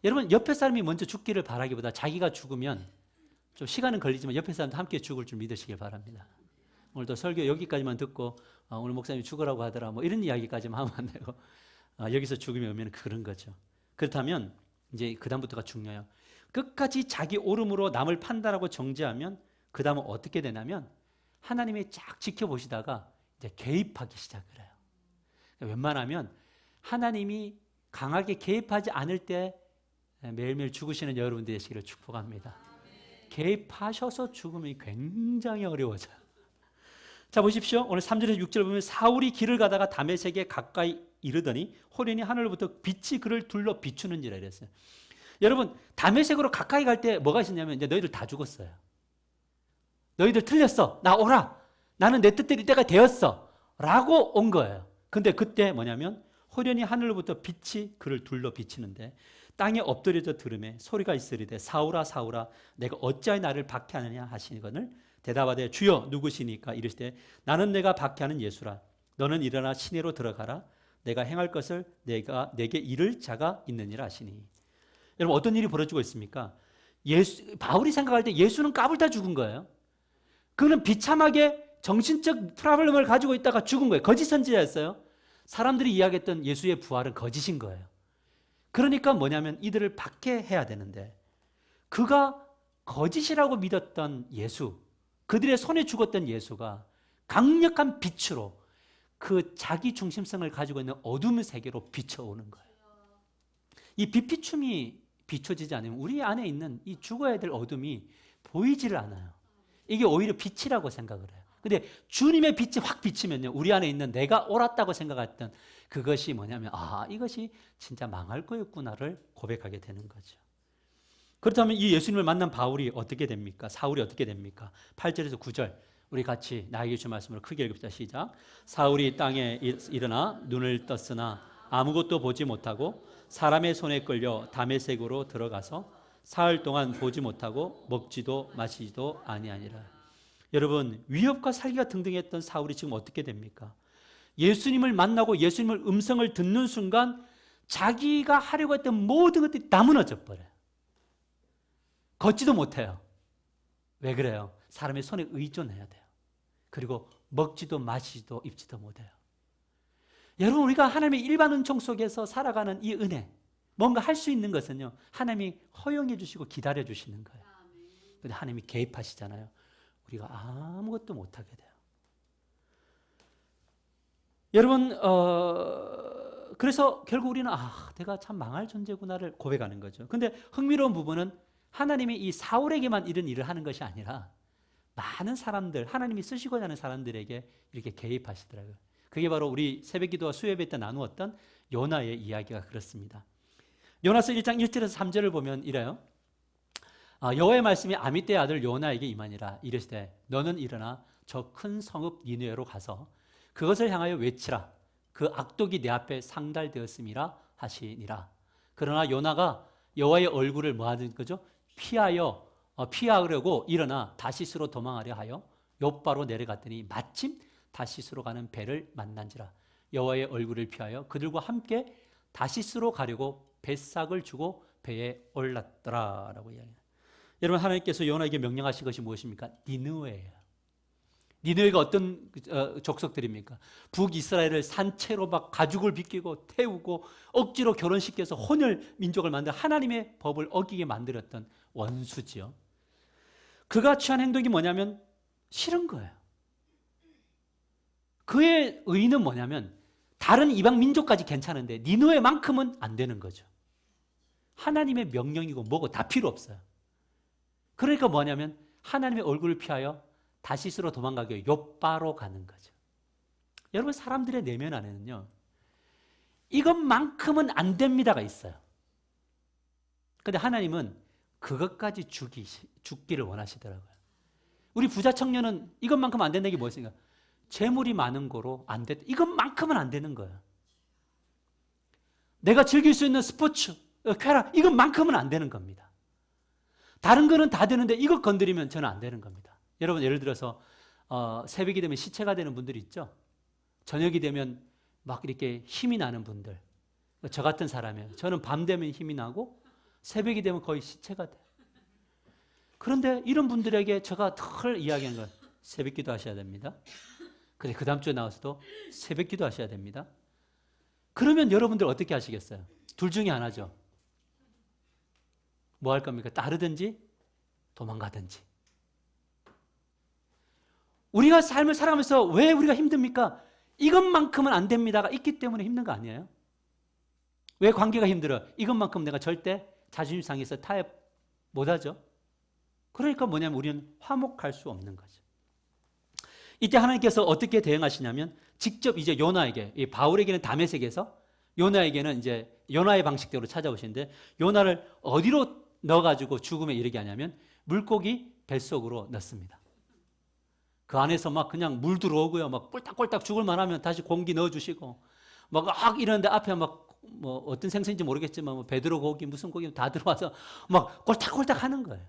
여러분, 옆에 사람이 먼저 죽기를 바라기보다 자기가 죽으면 좀 시간은 걸리지만 옆에 사람도 함께 죽을 줄 믿으시길 바랍니다. 오늘도 설교 여기까지만 듣고 오늘 목사님이 죽으라고 하더라 뭐 이런 이야기까지만 하면 안 되고 여기서 죽음이 오면 그런 거죠. 그렇다면 이제 그 다음부터가 중요해요. 끝까지 자기 옳음으로 남을 판단하고 정죄하면 그 다음은 어떻게 되냐면 하나님이 쫙 지켜보시다가 이제 개입하기 시작을 해요. 웬만하면 하나님이 강하게 개입하지 않을 때 매일매일 죽으시는 여러분들 되시기를 축복합니다. 개입하셔서 죽으면 굉장히 어려워져요. 자, 보십시오. 오늘 3절에서 6절 보면 사울이 길을 가다가 다메섹에 가까이 이르더니 호련히 하늘로부터 빛이 그를 둘러 비추는지라 이랬어요. 여러분, 다메섹으로 가까이 갈 때 뭐가 있었냐면 이제 너희들 다 죽었어요. 너희들 틀렸어. 나 오라. 나는 내 뜻대로 이때가 되었어. 라고 온 거예요. 근데 그때 뭐냐면 호련히 하늘로부터 빛이 그를 둘러 비치는데 땅에 엎드려져 들음에 소리가 있으리되 사울아 사울아 내가 어찌하여 나를 박해하느냐 하시거늘 대답하되 주여 누구시니까 이르시되 나는 내가 박해하는 예수라. 너는 일어나 시내로 들어가라. 내가 행할 것을 내게 이를 자가 있느니라 하시니. 여러분, 어떤 일이 벌어지고 있습니까? 바울이 생각할 때 예수는 까불다 죽은 거예요. 그는 비참하게 정신적 프로블럼을 가지고 있다가 죽은 거예요. 거짓 선지자였어요. 사람들이 이야기했던 예수의 부활은 거짓인 거예요. 그러니까 뭐냐면 이들을 박해해야 되는데 그가 거짓이라고 믿었던 예수, 그들의 손에 죽었던 예수가 강력한 빛으로 그 자기 중심성을 가지고 있는 어둠의 세계로 비춰오는 거예요. 이 빛비춤이 비춰지지 않으면 우리 안에 있는 이 죽어야 될 어둠이 보이지를 않아요. 이게 오히려 빛이라고 생각을 해요. 근데 주님의 빛이 확 비치면요, 우리 안에 있는 내가 옳았다고 생각했던 그것이 뭐냐면 이것이 진짜 망할 거였구나를 고백하게 되는 거죠. 그렇다면 이 예수님을 만난 바울이 어떻게 됩니까? 사울이 어떻게 됩니까? 8절에서 9절 우리 같이 나에게 주신 말씀으로 크게 읽읍시다. 시작. 사울이 땅에 일어나 눈을 떴으나 아무것도 보지 못하고 사람의 손에 끌려 다메섹으로 들어가서 사흘 동안 보지 못하고 먹지도 마시지도 아니하니라. 여러분, 위협과 살기가 등등했던 사울이 지금 어떻게 됩니까? 예수님을 만나고 예수님의 음성을 듣는 순간 자기가 하려고 했던 모든 것들이 다 무너져 버려요. 걷지도 못해요. 왜 그래요? 사람의 손에 의존해야 돼요. 그리고 먹지도 마시지도 입지도 못해요. 여러분, 우리가 하나님의 일반 은총 속에서 살아가는 이 은혜, 뭔가 할 수 있는 것은요, 하나님이 허용해 주시고 기다려 주시는 거예요. 근데 하나님이 개입하시잖아요. 우리가 아무것도 못하게 돼요. 여러분, 그래서 결국 우리는 내가 참 망할 존재구나를 고백하는 거죠. 근데 흥미로운 부분은 하나님이 이 사울에게만 이런 일을 하는 것이 아니라 많은 사람들, 하나님이 쓰시고자 하는 사람들에게 이렇게 개입하시더라고요. 그게 바로 우리 새벽기도와 수요예배 때 나누었던 요나의 이야기가 그렇습니다. 요나서 1장 1절에서 3절을 보면 이래요. 여호와의 말씀이 아미떼의 아들 요나에게 임하니라. 이르시되 너는 일어나 저 큰 성읍 니느웨로 가서 그것을 향하여 외치라. 그 악독이 내 앞에 상달되었음이라 하시니라. 그러나 요나가 여호와의 얼굴을 뭐 하는 거죠? 피하려고 일어나 다시스로 도망하려 하여 욥바로 내려갔더니 마침 다시스로 가는 배를 만난지라. 여호와의 얼굴을 피하여 그들과 함께 다시스로 가려고 뱃삭을 주고 배에 올랐더라라고 이야기해요. 여러분, 하나님께서 요나에게 명령하신 것이 무엇입니까? 니느웨예요. 니느웨가 어떤 족속들입니까? 북이스라엘을 산채로 막 가죽을 빗기고 태우고 억지로 결혼시켜서 혼혈 민족을 만들어 하나님의 법을 어기게 만들었던 원수지요. 그가 취한 행동이 뭐냐면 싫은 거예요. 그의 의의는 뭐냐면 다른 이방 민족까지 괜찮은데 니느웨만큼은 안 되는 거죠. 하나님의 명령이고 뭐고 다 필요 없어요. 그러니까 뭐냐면 하나님의 얼굴을 피하여 다시스로 도망가기 위해 욥바로 가는 거죠. 여러분, 사람들의 내면 안에는요, 이것만큼은 안 됩니다가 있어요. 그런데 하나님은 그것까지 죽기를 원하시더라고요. 우리 부자 청년은 이것만큼 안 된다는 게 뭐였습니까? 재물이 많은 거로 안 됐다. 이것만큼은 안 되는 거예요. 내가 즐길 수 있는 스포츠, 쾌락, 이것만큼은 안 되는 겁니다. 다른 거는 다 되는데 이것 건드리면 저는 안 되는 겁니다. 여러분, 예를 들어서 새벽이 되면 시체가 되는 분들이 있죠. 저녁이 되면 막 이렇게 힘이 나는 분들. 저 같은 사람이에요. 저는 밤 되면 힘이 나고 새벽이 되면 거의 시체가 돼요. 그런데 이런 분들에게 제가 늘 이야기하는 건 새벽 기도 하셔야 됩니다. 근데 그 다음 주에 나와서도 새벽 기도 하셔야 됩니다. 그러면 여러분들 어떻게 하시겠어요? 둘 중에 하나죠. 뭐 할 겁니까? 따르든지 도망가든지. 우리가 삶을 살아가면서 왜 우리가 힘듭니까? 이것만큼은 안 됩니다가 있기 때문에 힘든 거 아니에요? 왜 관계가 힘들어? 이것만큼 내가 절대 자존심 상해서 타협 못하죠. 그러니까 뭐냐면 우리는 화목할 수 없는 거죠. 이때 하나님께서 어떻게 대응하시냐면 직접 이제 요나에게, 이 바울에게는 다메섹에서, 요나에게는 이제 요나의 방식대로 찾아오시는데 요나를 어디로 넣어가지고 죽음에 이르게 하냐면 물고기 뱃속으로 넣습니다. 그 안에서 막 그냥 물 들어오고요. 막 꼴딱꼴딱 죽을 만하면 다시 공기 넣어주시고 막 이러는데 앞에 막 뭐 어떤 생선인지 모르겠지만 뭐 베드로 고기 무슨 고기 다 들어와서 막 꼴딱꼴딱 하는 거예요.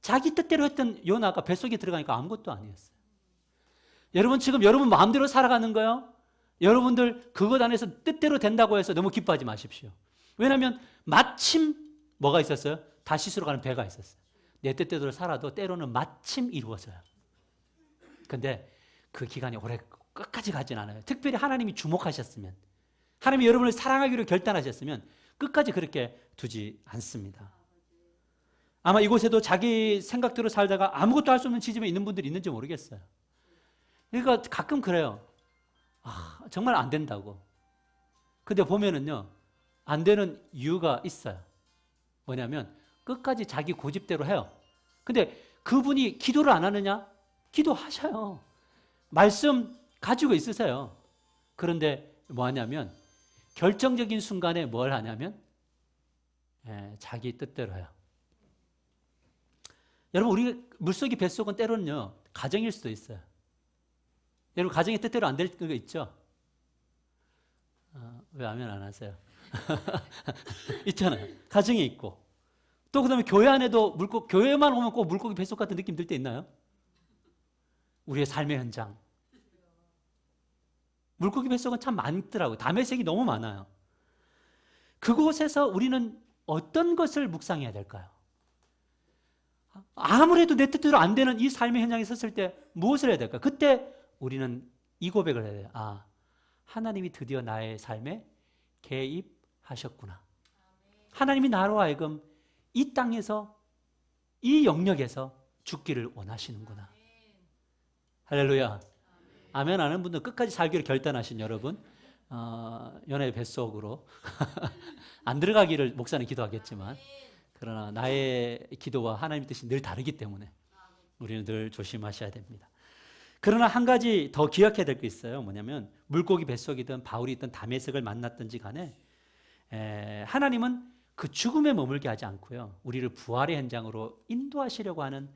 자기 뜻대로 했던 요나가 뱃속에 들어가니까 아무것도 아니었어요. 여러분 지금 여러분 마음대로 살아가는 거요. 여러분들 그것 안에서 뜻대로 된다고 해서 너무 기뻐하지 마십시오. 왜냐하면 마침 뭐가 있었어요? 다시스로 가는 배가 있었어요. 내 뜻대로 살아도 때로는 마침 이루어져요. 근데 그 기간이 오래 끝까지 가진 않아요. 특별히 하나님이 주목하셨으면, 하나님이 여러분을 사랑하기로 결단하셨으면 끝까지 그렇게 두지 않습니다. 아마 이곳에도 자기 생각대로 살다가 아무것도 할 수 없는 지점에 있는 분들이 있는지 모르겠어요. 그러니까 가끔 그래요. 정말 안 된다고. 근데 보면은요, 안 되는 이유가 있어요. 뭐냐면 끝까지 자기 고집대로 해요. 근데 그분이 기도를 안 하느냐? 기도하셔요. 말씀 가지고 있으세요. 그런데 뭐 하냐면 결정적인 순간에 뭘 하냐면 자기 뜻대로 해요. 여러분 우리 물속이 뱃속은 때로는요 가정일 수도 있어요. 여러분 가정이 뜻대로 안 될 거 있죠? 왜 아멘 안 하세요? 있잖아요. 가정이 있고 또 그다음에 교회 안에도 교회만 오면 꼭 물고기 뱃속 같은 느낌 들 때 있나요? 우리의 삶의 현장. 물고기 뱃속은 참 많더라고요. 다메섹이 너무 많아요. 그곳에서 우리는 어떤 것을 묵상해야 될까요? 아무래도 내 뜻대로 안 되는 이 삶의 현장에 섰을 때 무엇을 해야 될까요? 그때 우리는 이 고백을 해야 돼요. 하나님이 드디어 나의 삶에 개입하셨구나. 하나님이 나로 하여금 이 땅에서 이 영역에서 죽기를 원하시는구나. 할렐루야. 아멘 하는 분들, 끝까지 살기를 결단하신 여러분, 연애의 뱃속으로 안 들어가기를 목사는 기도하겠지만, 그러나 나의 기도와 하나님의 뜻이 늘 다르기 때문에 우리는 늘 조심하셔야 됩니다. 그러나 한 가지 더 기억해야 될 게 있어요. 뭐냐면 물고기 뱃속이든 바울이 있든 다메섹을 만났든지 간에 하나님은 그 죽음에 머물게 하지 않고요, 우리를 부활의 현장으로 인도하시려고 하는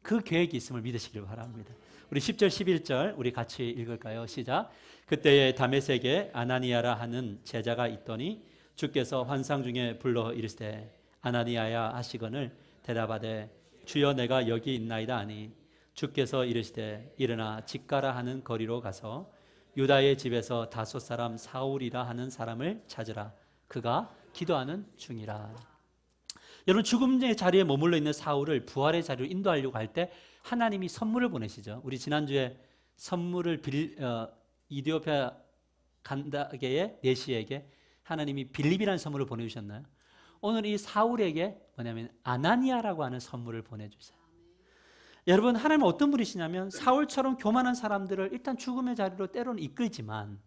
그 계획이 있음을 믿으시길 바랍니다. 우리 10절 11절 우리 같이 읽을까요? 시작. 그때에 다메섹에 아나니아라 하는 제자가 있더니 주께서 환상 중에 불러 이르시되 아나니아야 하시거늘 대답하되 주여 내가 여기 있나이다 하니 주께서 이르시되 일어나 직가라 하는 거리로 가서 유다의 집에서 다섯 사람 사울이라 하는 사람을 찾으라. 그가 기도하는 중이라. 여러분 죽음의 자리에 머물러 있는 사울을 부활의 자리로 인도하려고 할 때 하나님이 선물을 보내시죠. 우리 지난주에 선물을 이디오피아 간다게의 내시에게 하나님이 빌립이라는 선물을 보내주셨나요? 오늘 이 사울에게 뭐냐면 아나니아라고 하는 선물을 보내주세요. 여러분 하나님은 어떤 분이시냐면 사울처럼 교만한 사람들을 일단 죽음의 자리로 때로는 이끌지만,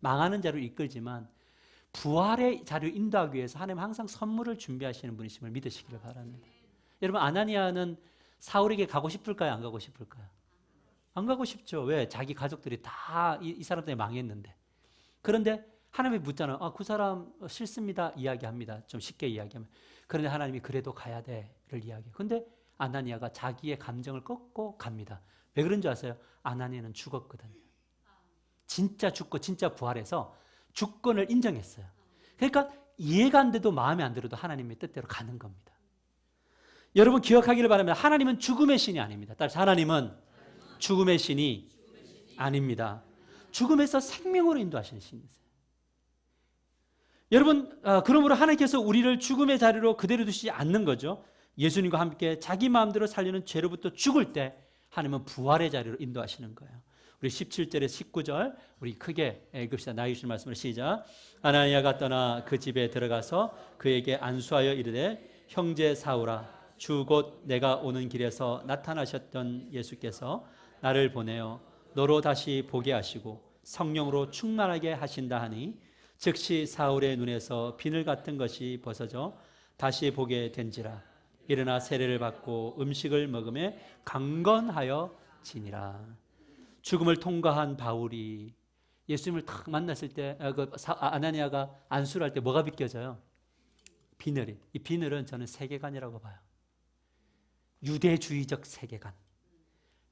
망하는 자리로 이끌지만 부활의 자리로 인도하기 위해서 하나님은 항상 선물을 준비하시는 분이심을 믿으시기를 바랍니다. 여러분 아나니아는 사울에게 가고 싶을까요? 안 가고 싶을까요? 안 가고 싶죠. 왜? 자기 가족들이 다 이 사람 때문에 망했는데. 그런데 하나님이 묻잖아요. 그 사람 싫습니다. 이야기합니다. 좀 쉽게 이야기하면. 그런데 하나님이 그래도 가야 돼를 이야기해요. 근데 아나니아가 자기의 감정을 꺾고 갑니다. 왜 그런 줄 아세요? 아나니아는 죽었거든요. 진짜 죽고 진짜 부활해서 주권을 인정했어요. 그러니까 이해가 안 돼도 마음에 안 들어도 하나님의 뜻대로 가는 겁니다. 여러분 기억하기를 바랍니다. 하나님은 죽음의 신이 아닙니다. 따라서 하나님은 죽음의 신이 아닙니다. 죽음에서 생명으로 인도하시는 신이세요. 여러분 그러므로 하나님께서 우리를 죽음의 자리로 그대로 두시지 않는 거죠. 예수님과 함께 자기 마음대로 살려는 죄로부터 죽을 때 하나님은 부활의 자리로 인도하시는 거예요. 우리 17절에 19절 우리 크게 읽읍시다. 나의 주신 말씀을 시작. 아나니아가 떠나 그 집에 들어가서 그에게 안수하여 이르되 형제 사울아 주 곧 내가 오는 길에서 나타나셨던 예수께서 나를 보내어 너로 다시 보게 하시고 성령으로 충만하게 하신다 하니 즉시 사울의 눈에서 비늘 같은 것이 벗어져 다시 보게 된지라. 일어나 세례를 받고 음식을 먹음에 강건하여 지니라. 죽음을 통과한 바울이 예수님을 딱 만났을 때 아나니아가 안수를 할 때 뭐가 비껴져요? 비늘이. 이 비늘은 저는 세계관이라고 봐요. 유대주의적 세계관.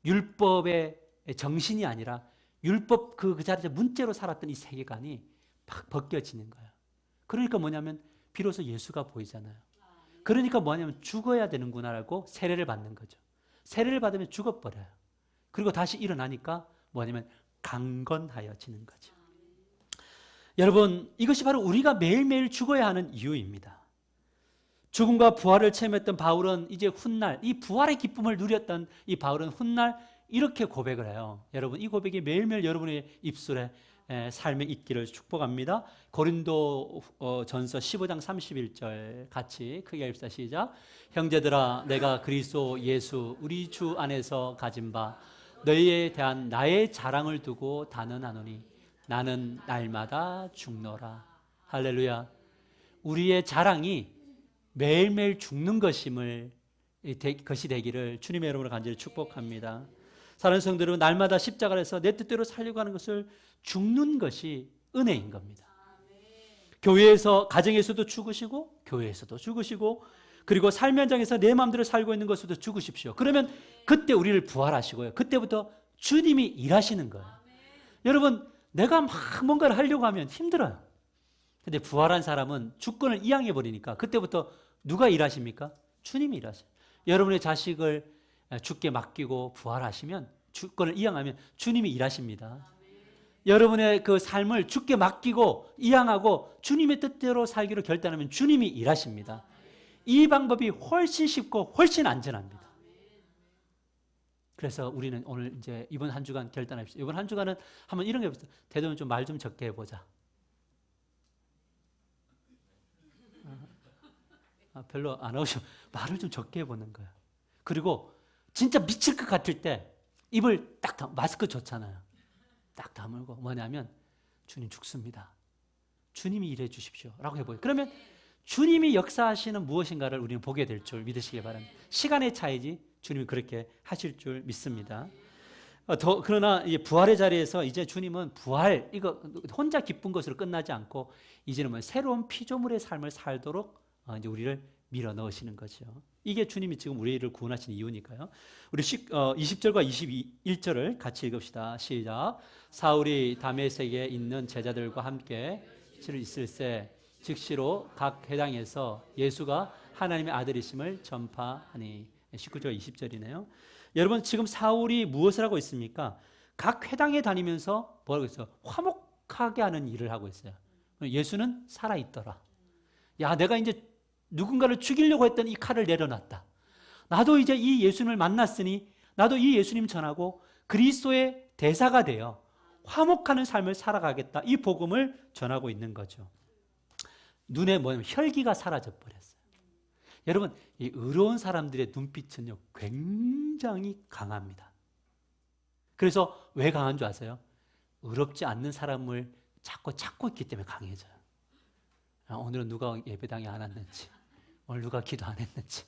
율법의 정신이 아니라 율법 그 자리에서 문자로 살았던 이 세계관이 막 벗겨지는 거예요. 그러니까 뭐냐면 비로소 예수가 보이잖아요. 그러니까 뭐냐면 죽어야 되는구나라고 세례를 받는 거죠. 세례를 받으면 죽어버려요. 그리고 다시 일어나니까 뭐냐면 강건하여지는 거죠. 여러분, 이것이 바로 우리가 매일매일 죽어야 하는 이유입니다. 죽음과 부활을 체험했던 바울은 이제 훗날, 이 부활의 기쁨을 누렸던 이 바울은 훗날 이렇게 고백을 해요. 여러분, 이 고백이 매일매일 여러분의 입술에 삶에 있기를 축복합니다. 고린도 전서 15장 31절 같이 크게 읽읍시다. 시작. 형제들아, 내가 그리스도 예수 우리 주 안에서 가진 바 너희에 대한 나의 자랑을 두고 단언하노니 나는 날마다 죽노라. 할렐루야. 우리의 자랑이 매일매일 죽는 것이 되기를 주님의 이름으로 간절히 축복합니다. 사랑하는 성도들은 날마다 십자가를 해서 내 뜻대로 살려고 하는 것을 죽는 것이 은혜인 겁니다. 교회에서, 가정에서도 죽으시고 교회에서도 죽으시고 그리고 삶의 현장에서 내 마음대로 살고 있는 것에도 죽으십시오. 그러면 그때 우리를 부활하시고요. 그때부터 주님이 일하시는 거예요. 여러분, 내가 막 뭔가를 하려고 하면 힘들어요. 근데 부활한 사람은 주권을 이양해 버리니까 그때부터 누가 일하십니까? 주님이 일하셔요. 여러분의 자식을 주께 맡기고 부활하시면, 주권을 이양하면 주님이 일하십니다. 여러분의 그 삶을 주께 맡기고 이양하고 주님의 뜻대로 살기로 결단하면 주님이 일하십니다. 이 방법이 훨씬 쉽고 훨씬 안전합니다. 그래서 우리는 오늘 이제 이번 한 주간 결단합시다. 이번 한 주간은 한번 이런 게 해보세요. 대도는 좀 말 좀 적게 해보자. 별로 안 하시면 말을 좀 적게 해보는 거예요. 그리고 진짜 미칠 것 같을 때 입을 딱 마스크 좋잖아요. 딱 다물고 뭐냐면 주님 죽습니다. 주님이 일해 주십시오 라고 해보여요. 그러면 주님이 역사하시는 무엇인가를 우리는 보게 될 줄 믿으시기 바랍니다. 시간의 차이지 주님이 그렇게 하실 줄 믿습니다. 그러나 이제 부활의 자리에서 이제 주님은 부활, 이거 혼자 기쁜 것으로 끝나지 않고 이제는 뭐 새로운 피조물의 삶을 살도록 이제 우리를 밀어 넣으시는 거죠. 이게 주님이 지금 우리를 구원하신 이유니까요. 우리 20절과 21절을 같이 읽읍시다. 시작. 사울이 다메섹에 있는 제자들과 함께 있을새 즉시로 각 회당에서 예수가 하나님의 아들이심을 전파하니. 19절 20절이네요. 여러분, 지금 사울이 무엇을 하고 있습니까? 각 회당에 다니면서 뭐라고 했어요? 화목하게 하는 일을 하고 있어요. 예수는 살아있더라. 야, 내가 이제 누군가를 죽이려고 했던 이 칼을 내려놨다. 나도 이제 이 예수님을 만났으니 나도 이 예수님 전하고 그리스도의 대사가 되어 화목하는 삶을 살아가겠다. 이 복음을 전하고 있는 거죠. 눈에 뭐냐면 혈기가 사라져 버렸어요. 여러분, 이 의로운 사람들의 눈빛은요 굉장히 강합니다. 그래서 왜 강한 줄 아세요? 의롭지 않는 사람을 자꾸 찾고 있기 때문에 강해져요. 오늘은 누가 예배당에 안 왔는지, 오늘 누가 기도 안 했는지,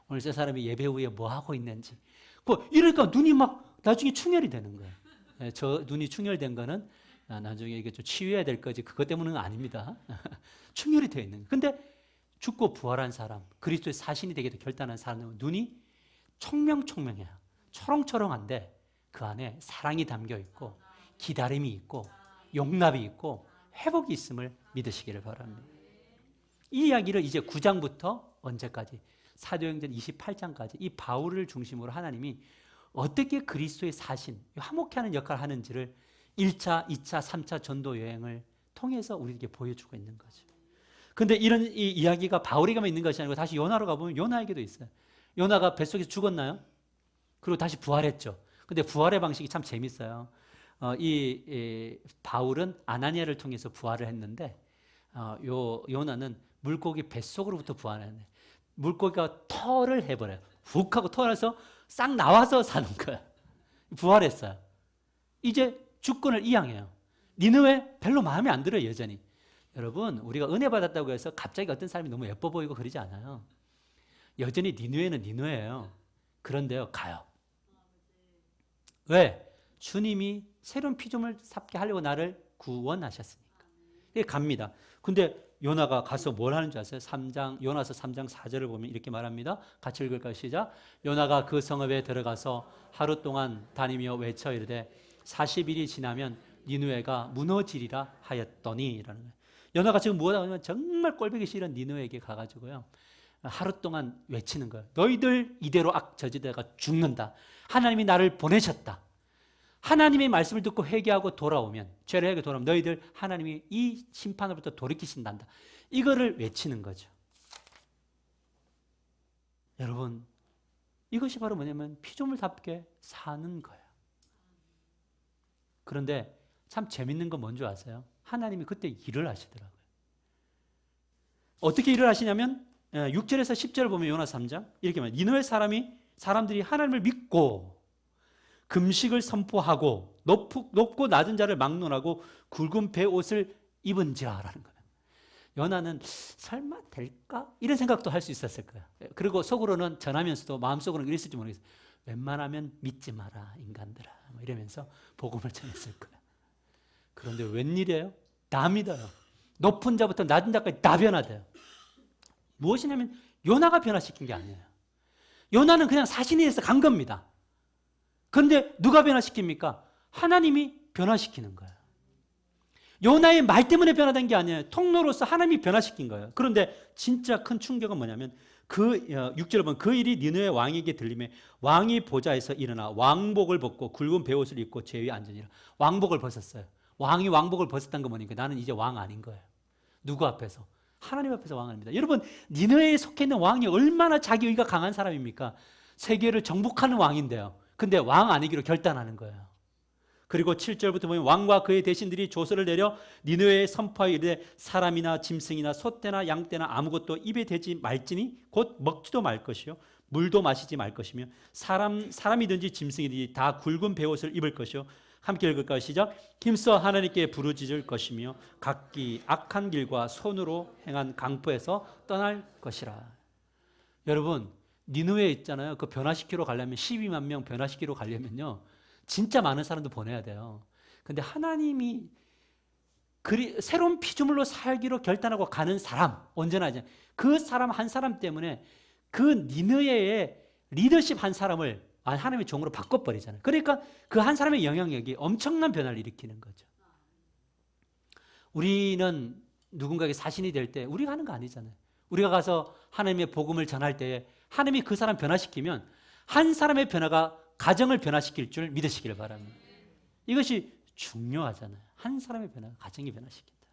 오늘 저 사람이 예배 후에 뭐 하고 있는지, 이러니까 눈이 막 나중에 충혈이 되는 거예요. 저 눈이 충혈된 거는 나중에 이게 좀 치유해야 될 거지 그것 때문은 아닙니다. 충혈이 되어 있는 거예요. 근데 죽고 부활한 사람, 그리스도의 사신이 되기도 결단한 사람은 눈이 총명총명해요. 초롱초롱한데 그 안에 사랑이 담겨 있고 기다림이 있고 용납이 있고 회복이 있음을 믿으시기를 바랍니다. 이 이야기를 이제 9장부터 언제까지? 사도행전 28장까지 이 바울을 중심으로 하나님이 어떻게 그리스도의 사신, 화목해하는 역할을 하는지를 1차, 2차, 3차 전도 여행을 통해서 우리에게 보여주고 있는 거죠. 근데 이런 이 이야기가 바울에게만 있는 것이 아니고 다시 요나로 가보면 요나에게도 있어요. 요나가 뱃속에서 죽었나요? 그리고 다시 부활했죠. 근데 부활의 방식이 참 재밌어요. 이 바울은 아나니아를 통해서 부활을 했는데 요나는 물고기 뱃속으로부터 부활했네. 물고기가 털을 해버려요. 훅 하고 털에서 싹 나와서 사는 거야. 부활했어요. 이제 주권을 이양해요. 니느웨 별로 마음에 안 들어요, 여전히. 여러분, 우리가 은혜 받았다고 해서 갑자기 어떤 사람이 너무 예뻐 보이고 그러지 않아요. 여전히 니느웨는 니느웨예요. 그런데요, 가요. 왜? 주님이 새로운 피조물 삼게 하려고 나를 구원하셨으니까. 이게 갑니다. 근데 요나가 가서 뭘 하는 줄 아세요? 요나서 3장 4절을 보면 이렇게 말합니다. 같이 읽을까요? 시작. 요나가 그 성읍에 들어가서 하루 동안 다니며 외쳐 이르되 40일이 지나면 니느웨가 무너지리라 하였더니 라는 거예요. 요나가 지금 뭐하다 하면 정말 꼴보기 싫은 니느웨에게 가가지고요, 하루 동안 외치는 거예요. 너희들 이대로 저지대가 죽는다. 하나님이 나를 보내셨다. 하나님의 말씀을 듣고 회개하고 돌아오면, 죄를 회개하고 돌아오면 너희들 하나님이 이 심판으로부터 돌이키신단다. 이거를 외치는 거죠. 여러분, 이것이 바로 뭐냐면 피조물답게 사는 거예요. 그런데 참 재밌는 건 뭔지 아세요? 하나님이 그때 일을 하시더라고요. 어떻게 일을 하시냐면 6절에서 10절을 보면 요나 3장 이렇게 말해요. 니느웨 사람들이 하나님을 믿고 금식을 선포하고 높고 낮은 자를 막론하고 굵은 베옷을 입은지라라는 거예요. 요나는 설마 될까? 이런 생각도 할 수 있었을 거예요. 그리고 속으로는 전하면서도 마음속으로는 이랬을지 모르겠어요. 웬만하면 믿지 마라 인간들아, 뭐 이러면서 복음을 전했을 거예요. 그런데 웬일이에요? 다 믿어요. 높은 자부터 낮은 자까지 다 변화돼요. 무엇이냐면 요나가 변화시킨 게 아니에요. 요나는 그냥 사신에서 간 겁니다. 그런데 누가 변화시킵니까? 하나님이 변화시키는 거예요. 요나의 말 때문에 변화된 게 아니에요. 통로로서 하나님이 변화시킨 거예요. 그런데 진짜 큰 충격은 뭐냐면 6절에 보면 그 일이 니느웨 왕에게 들림에 왕이 보좌에서 일어나 왕복을 벗고 굵은 베옷을 입고 제 위에 앉으니라. 왕복을 벗었어요. 왕이 왕복을 벗었다는 거 보니까 나는 이제 왕 아닌 거예요. 누구 앞에서? 하나님 앞에서 왕 아닙니다. 여러분, 니느웨에 속해 있는 왕이 얼마나 자기 의가 강한 사람입니까? 세계를 정복하는 왕인데요. 근데 왕 아니기로 결단하는 거예요. 그리고 7절부터 보면 왕과 그의 대신들이 조서를 내려 니느웨에 선포하여 이르되 사람이나 짐승이나 소떼나 양떼나 아무것도 입에 대지 말지니 곧 먹지도 말 것이요 물도 마시지 말 것이며 사람이든지 짐승이든지 다 굵은 베옷을 입을 것이요. 함께 읽을까요? 시작. 힘써 하나님께 부르짖을 것이며 각기 악한 길과 손으로 행한 강포에서 떠날 것이라. 여러분, 니느웨에 있잖아요. 그 변화시키러 가려면 12만 명 변화시키러 가려면요 진짜 많은 사람도 보내야 돼요. 근데 하나님이 새로운 피조물로 살기로 결단하고 가는 사람, 언제나 이제 그 사람 한 사람 때문에 그 니느웨의 리더십 한 사람을 하나님의 종으로 바꿔버리잖아요. 그러니까 그 한 사람의 영향력이 엄청난 변화를 일으키는 거죠. 우리는 누군가에게 사신이 될 때 우리가 하는 거 아니잖아요. 우리가 가서 하나님의 복음을 전할 때 하나님이 그 사람 변화시키면 한 사람의 변화가 가정을 변화시킬 줄 믿으시길 바랍니다. 이것이 중요하잖아요. 한 사람의 변화가 가정이 변화시킨다.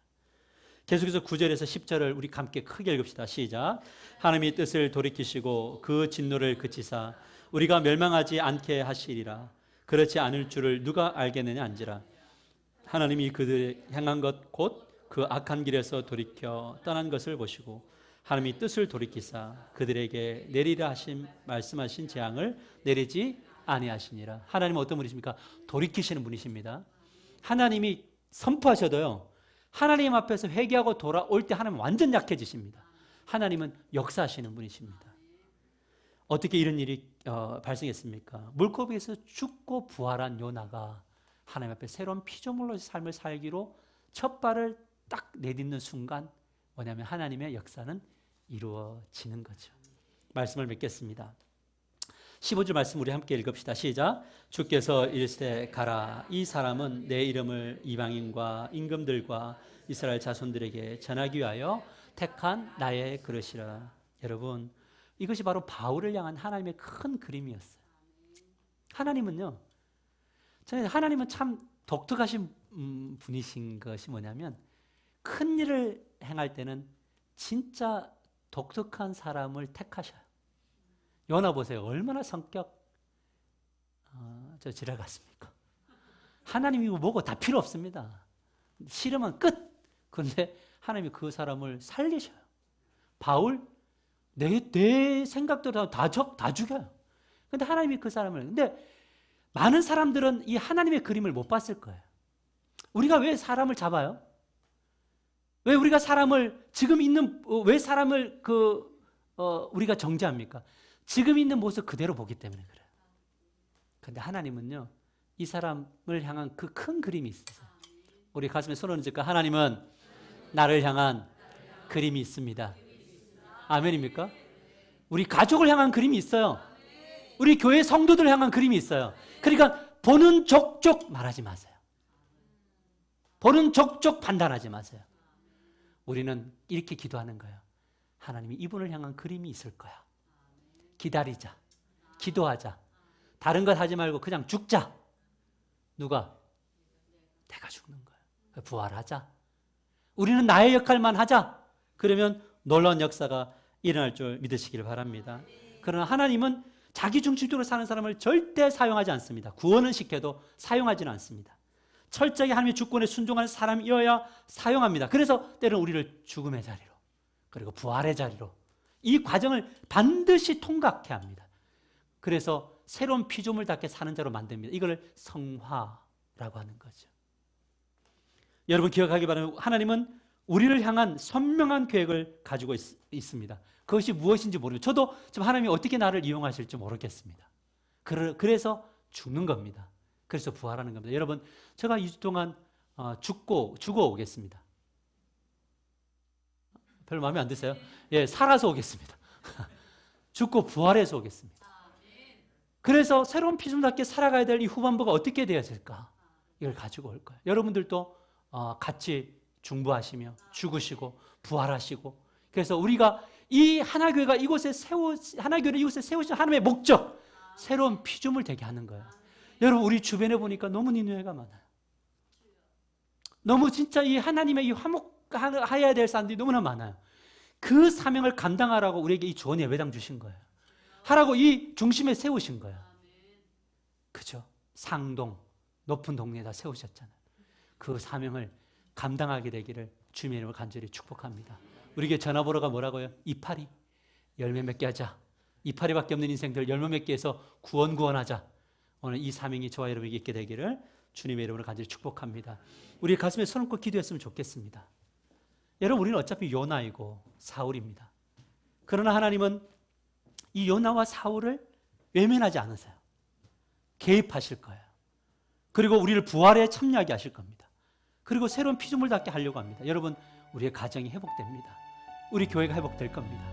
계속해서 9절에서 10절을 우리 함께 크게 읽읍시다. 시작. 하나님이 뜻을 돌이키시고 그 진노를 그치사 우리가 멸망하지 않게 하시리라. 그렇지 않을 줄을 누가 알겠느냐 한지라. 하나님이 그들이 행한 것 곧 그 악한 길에서 돌이켜 떠난 것을 보시고 하나님이 뜻을 돌이키사 그들에게 내리라 하신 말씀하신 재앙을 내리지 아니하시니라. 하나님은 어떤 분이십니까? 돌이키시는 분이십니다. 하나님이 선포하셔도요, 하나님 앞에서 회개하고 돌아올 때 하나님은 완전 약해지십니다. 하나님은 역사하시는 분이십니다. 어떻게 이런 일이 발생했습니까? 물고기에서 죽고 부활한 요나가 하나님 앞에 새로운 피조물로 삶을 살기로 첫 발을 딱 내딛는 순간 뭐냐면 하나님의 역사는 이루어지는 거죠. 말씀을 맺겠습니다. 15절 말씀 우리 함께 읽읍시다. 시작. 주께서 이르시되 가라. 이 사람은 내 이름을 이방인과 임금들과 이스라엘 자손들에게 전하기 위하여 택한 나의 그릇이라. 여러분, 이것이 바로 바울을 향한 하나님의 큰 그림이었어요. 하나님은요, 저는 하나님은 참 독특하신 분이신 것이 뭐냐면 큰 일을 행할 때는 진짜 독특한 사람을 택하셔요. 요나 보세요. 얼마나 성격 지랄 같습니까? 하나님이 뭐고 다 필요 없습니다. 싫으면 끝. 그런데 하나님이 그 사람을 살리셔요. 바울 내 생각대로 다 죽여요. 그런데 하나님이 그 사람을, 근데 많은 사람들은 이 하나님의 그림을 못 봤을 거예요. 우리가 왜 사람을 잡아요? 왜 우리가 사람을 지금 있는 왜 사람을 우리가 정죄합니까? 지금 있는 모습 그대로 보기 때문에 그래요. 그런데 하나님은요, 이 사람을 향한 그 큰 그림이 있어요. 우리 가슴에 손을 얹을까? 하나님은 나를 향한 그림이 있습니다. 아멘입니까? 우리 가족을 향한 그림이 있어요. 우리 교회 성도들 향한 그림이 있어요. 그러니까 보는 족족 말하지 마세요. 보는 족족 판단하지 마세요. 우리는 이렇게 기도하는 거예요. 하나님이 이분을 향한 그림이 있을 거야. 기다리자. 기도하자. 다른 것 하지 말고 그냥 죽자. 누가? 내가 죽는 거야. 부활하자. 우리는 나의 역할만 하자. 그러면 놀라운 역사가 일어날 줄 믿으시기를 바랍니다. 그러나 하나님은 자기 중심적으로 사는 사람을 절대 사용하지 않습니다. 구원은 시켜도 사용하지는 않습니다. 철저하게 하나님의 주권에 순종하는 사람이어야 사용합니다. 그래서 때로는 우리를 죽음의 자리로 그리고 부활의 자리로 이 과정을 반드시 통과케 합니다. 그래서 새로운 피조물답게 사는 자로 만듭니다. 이걸 성화라고 하는 거죠. 여러분 기억하기 바랍니다. 하나님은 우리를 향한 선명한 계획을 가지고 있습니다. 그것이 무엇인지 모르고 저도 지금 하나님이 어떻게 나를 이용하실지 모르겠습니다. 그래서 죽는 겁니다. 그래서 부활하는 겁니다. 여러분 제가 2주 동안 죽어 오겠습니다. 별로 마음에 안 드세요? 예, 살아서 오겠습니다. 죽고 부활해서 오겠습니다. 그래서 새로운 피조물답게 살아가야 될 이 후반부가 어떻게 되어질까? 이걸 가지고 올 거예요. 여러분들도 같이 중보하시며 죽으시고 부활하시고 그래서 우리가 이 하나교회가 하나교회를 이곳에 세우신 하나님의 목적 새로운 피조물 되게 하는 거예요. 여러분 우리 주변에 보니까 너무 니느웨가 많아요. 너무 진짜 이 하나님의 이 화목해야 될 사람들이 너무나 많아요. 그 사명을 감당하라고 우리에게 이 좋은 예배당 주신 거예요. 하라고 이 중심에 세우신 거예요. 그죠? 상동 높은 동네에다 세우셨잖아요. 그 사명을 감당하게 되기를 주님의 이름으로 간절히 축복합니다. 우리에게 전화번호가 뭐라고요? 이파리 열매 맺게 하자. 이파리밖에 없는 인생들 열매 맺게 해서 구원하자. 오늘 이 사명이 저와 여러분에게 있게 되기를 주님의 이름으로 간절히 축복합니다. 우리 가슴에 손 얹고 기도했으면 좋겠습니다. 여러분 우리는 어차피 요나이고 사울입니다. 그러나 하나님은 이 요나와 사울을 외면하지 않으세요. 개입하실 거예요. 그리고 우리를 부활에 참여하게 하실 겁니다. 그리고 새로운 피조물답게 하려고 합니다. 여러분 우리의 가정이 회복됩니다. 우리 교회가 회복될 겁니다.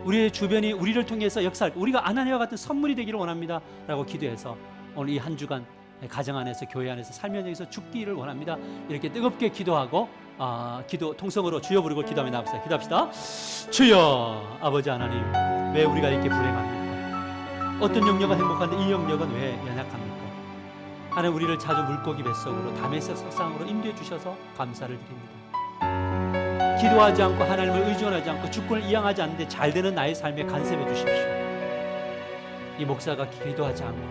우리의 주변이 우리를 통해서 역사할 우리가 아나니아와 같은 선물이 되기를 원합니다 라고 기도해서 오늘 이 한 주간 가정 안에서 교회 안에서 살면서 죽기를 원합니다. 이렇게 뜨겁게 기도하고 기도 통성으로 주여 부르고 기도하며 나갑시다. 기도합시다. 주여 아버지 하나님 왜 우리가 이렇게 불행합니까? 어떤 영역은 행복한데 이 영역은 왜 연약합니까? 하나님 우리를 자주 물고기 뱃속으로 다메섹 석상으로 인도해 주셔서 감사를 드립니다. 기도하지 않고 하나님을 의존하지 않고 주권을 이양하지 않는데 잘 되는 나의 삶에 간섭해 주십시오. 이 목사가 기도하지 않고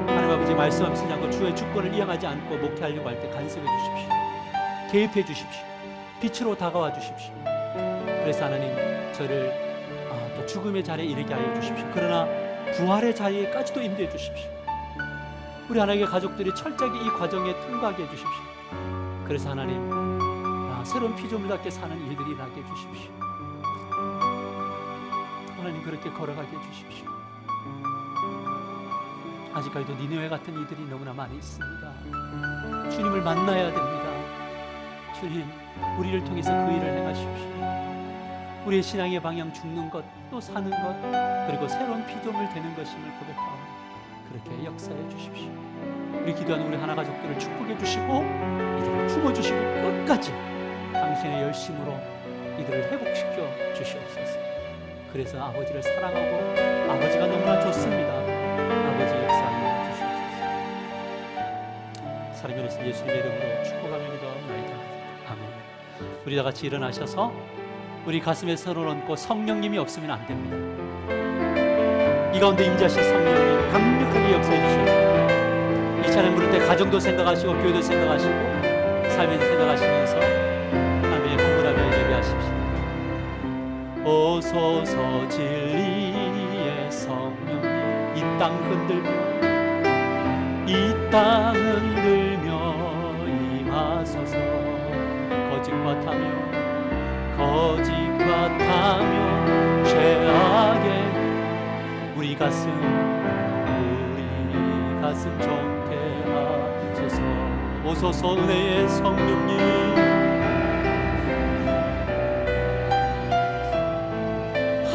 하나님 아버지 말씀을 쓰지 않고 주의 주권을 이양하지 않고 목회하려고 할 때 간섭해 주십시오. 개입해 주십시오. 빛으로 다가와 주십시오. 그래서 하나님 저를 또 죽음의 자리에 이르게 하여 주십시오. 그러나 부활의 자리에까지도 인도해 주십시오. 우리 하나님의 가족들이 철저하게 이 과정에 통과하게 해주십시오. 그래서 하나님 새로운 피조물답게 사는 일들이 일어나게 해주십시오. 하나님 그렇게 걸어가게 해주십시오. 아직까지도 니느웨 같은 이들이 너무나 많이 있습니다. 주님을 만나야 됩니다. 주님 우리를 통해서 그 일을 행하십시오. 우리의 신앙의 방향 죽는 것 또 사는 것 그리고 새로운 피조물 되는 것임을 고백하오. 그렇게 역사해 주십시오. 우리 기도하는 우리 하나 가족들을 축복해 주시고 이들을 품어주시고 끝까지 당신의 열심으로 이들을 회복시켜 주시옵소서. 그래서 아버지를 사랑하고 아버지가 너무나 좋습니다. 아버지 역사하여 주시옵소서. 사랑하는 예수님의 이름으로 축복하며 기도하옵나이다. 아멘. 우리 다 같이 일어나셔서 우리 가슴에 서로를 얹고 성령님이 없으면 안 됩니다. 이 가운데 임재하신 성령님 강력하게 역사해 주시옵소서. 이 찬양 부를 때 가정도 생각하시고 교회도 생각하시고 삶에도 생각하시면서 하나님의 공부하며 예배하십시오. 오소서 진리의 성령님 이 땅 흔들며 이 땅 흔들며 임하소서. 거짓과 타며 죄악에 우리 가슴 좁게 하소서. 오소서 은혜의 성령님,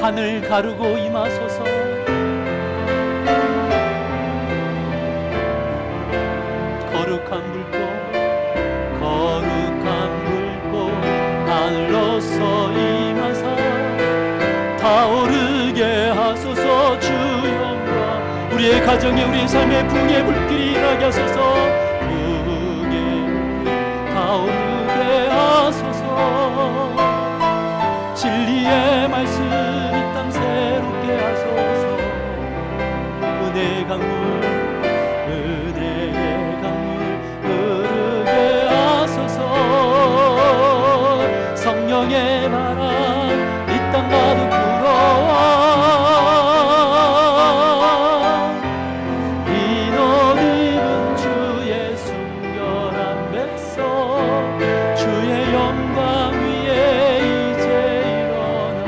하늘 가르고 임하소서. 거룩한 불꽃 하늘로서 임하사 타오르게 하소서. 주 영광 우리의 가정에 우리의 삶에 붕의 불길이 일하게 하소서. 붕의 불 타오르게 하소서. 진리의 말씀 이 땅 새롭게 하소서. 은혜의 강물 은혜의 강물 흐르게 하소서. 성령의 바람 이 땅 가득 불어와. 이 옷 입은 주의 순결한 백성 주의 영광 위에 이제 일어나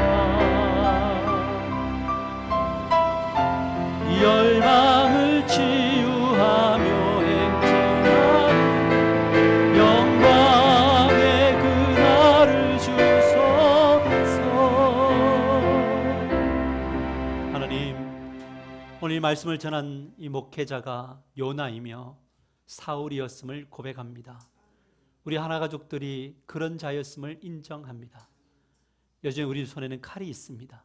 열망을 치유하며 행진하는 영광의 그날을 주소서. 하나님, 오늘 이 말씀을 전한 이 목회자가 요나이며 사울이었음을 고백합니다. 우리 하나가족들이 그런 자였음을 인정합니다. 여전히 우리 손에는 칼이 있습니다.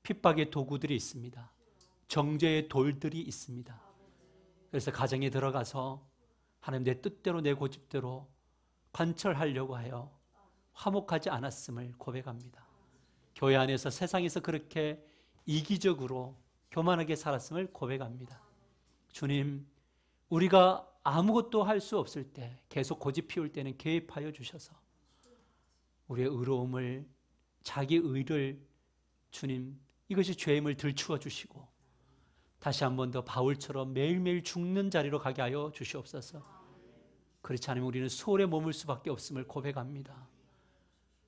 핍박의 도구들이 있습니다. 정죄의 돌들이 있습니다. 그래서 가정에 들어가서 하나님 내 뜻대로 내 고집대로 관철하려고 하여 화목하지 않았음을 고백합니다. 교회 안에서 세상에서 그렇게 이기적으로 교만하게 살았음을 고백합니다. 주님, 우리가 아무것도 할 수 없을 때 계속 고집 피울 때는 개입하여 주셔서 우리의 의로움을 자기 의를 주님 이것이 죄임을 들추어 주시고 다시 한 번 더 바울처럼 매일매일 죽는 자리로 가게 하여 주시옵소서. 그렇지 않으면 우리는 소홀에 머물 수밖에 없음을 고백합니다.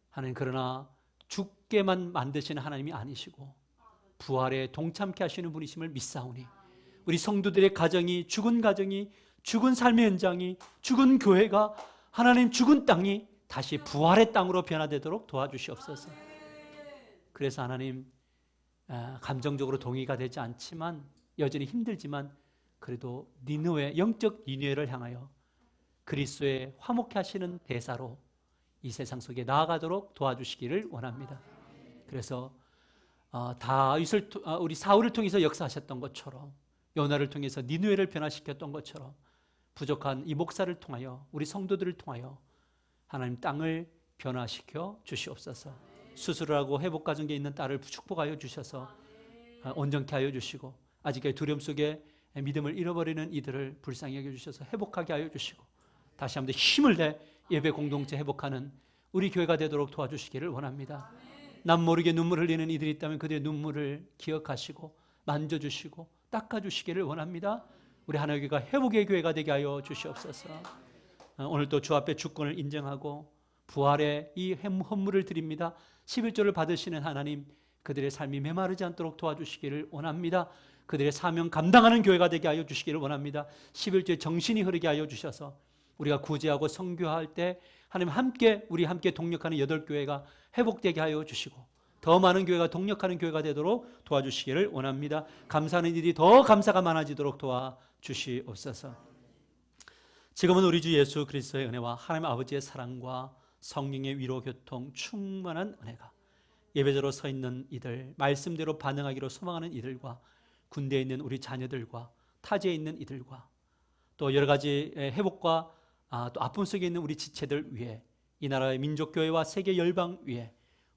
하나님, 그러나 죽게만 만드시는 하나님이 아니시고 부활에 동참케 하시는 분이심을 믿사오니 우리 성도들의 가정이 죽은 삶의 현장이 죽은 교회가 하나님 죽은 땅이 다시 부활의 땅으로 변화되도록 도와주시옵소서. 그래서 하나님, 감정적으로 동의가 되지 않지만 여전히 힘들지만 그래도 니느웨, 영적 니느웨를 향하여 그리스도의 화목케 하시는 대사로 이 세상 속에 나아가도록 도와주시기를 원합니다. 그래서 다윗을 우리 사울을 통해서 역사하셨던 것처럼 요나를 통해서 니느웨를 변화시켰던 것처럼 부족한 이 목사를 통하여 우리 성도들을 통하여 하나님 땅을 변화시켜 주시옵소서. 수술을 하고 회복 과정에 있는 딸을 축복하여 주셔서 온전케 하여 주시고 아직까지 두려움 속에 믿음을 잃어버리는 이들을 불쌍히 여겨주셔서 회복하게 하여 주시고 다시 한번 힘을 내 예배 공동체 회복하는 우리 교회가 되도록 도와주시기를 원합니다. 남 모르게 눈물 흘리는 이들이 있다면 그들의 눈물을 기억하시고 만져주시고 닦아주시기를 원합니다. 우리 하나교회가 회복의 교회가 되게 하여 주시옵소서. 오늘 또 주 앞에 주권을 인정하고 부활의 이 헌물을 드립니다. 11조를 받으시는 하나님, 그들의 삶이 메마르지 않도록 도와주시기를 원합니다. 그들의 사명 감당하는 교회가 되게 하여 주시기를 원합니다. 11조에 정신이 흐르게 하여 주셔서 우리가 구제하고 선교할 때 하나님 우리 함께 동력하는 8교회가 회복되게 하여 주시고 더 많은 교회가 동력하는 교회가 되도록 도와주시기를 원합니다. 감사하는 일이 더 감사가 많아지도록 도와주시옵소서. 지금은 우리 주 예수 그리스도의 은혜와 하나님 아버지의 사랑과 성령의 위로 교통 충만한 은혜가 예배자로 서 있는 이들, 말씀대로 반응하기로 소망하는 이들과 군대에 있는 우리 자녀들과 타지에 있는 이들과 또 여러 가지 회복과 또 아픔 속에 있는 우리 지체들 위에, 이 나라의 민족교회와 세계 열방 위에,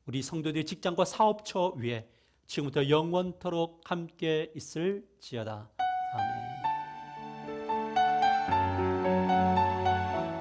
우리 성도들의 직장과 사업처 위에 지금부터 영원토록 함께 있을지어다. 아멘.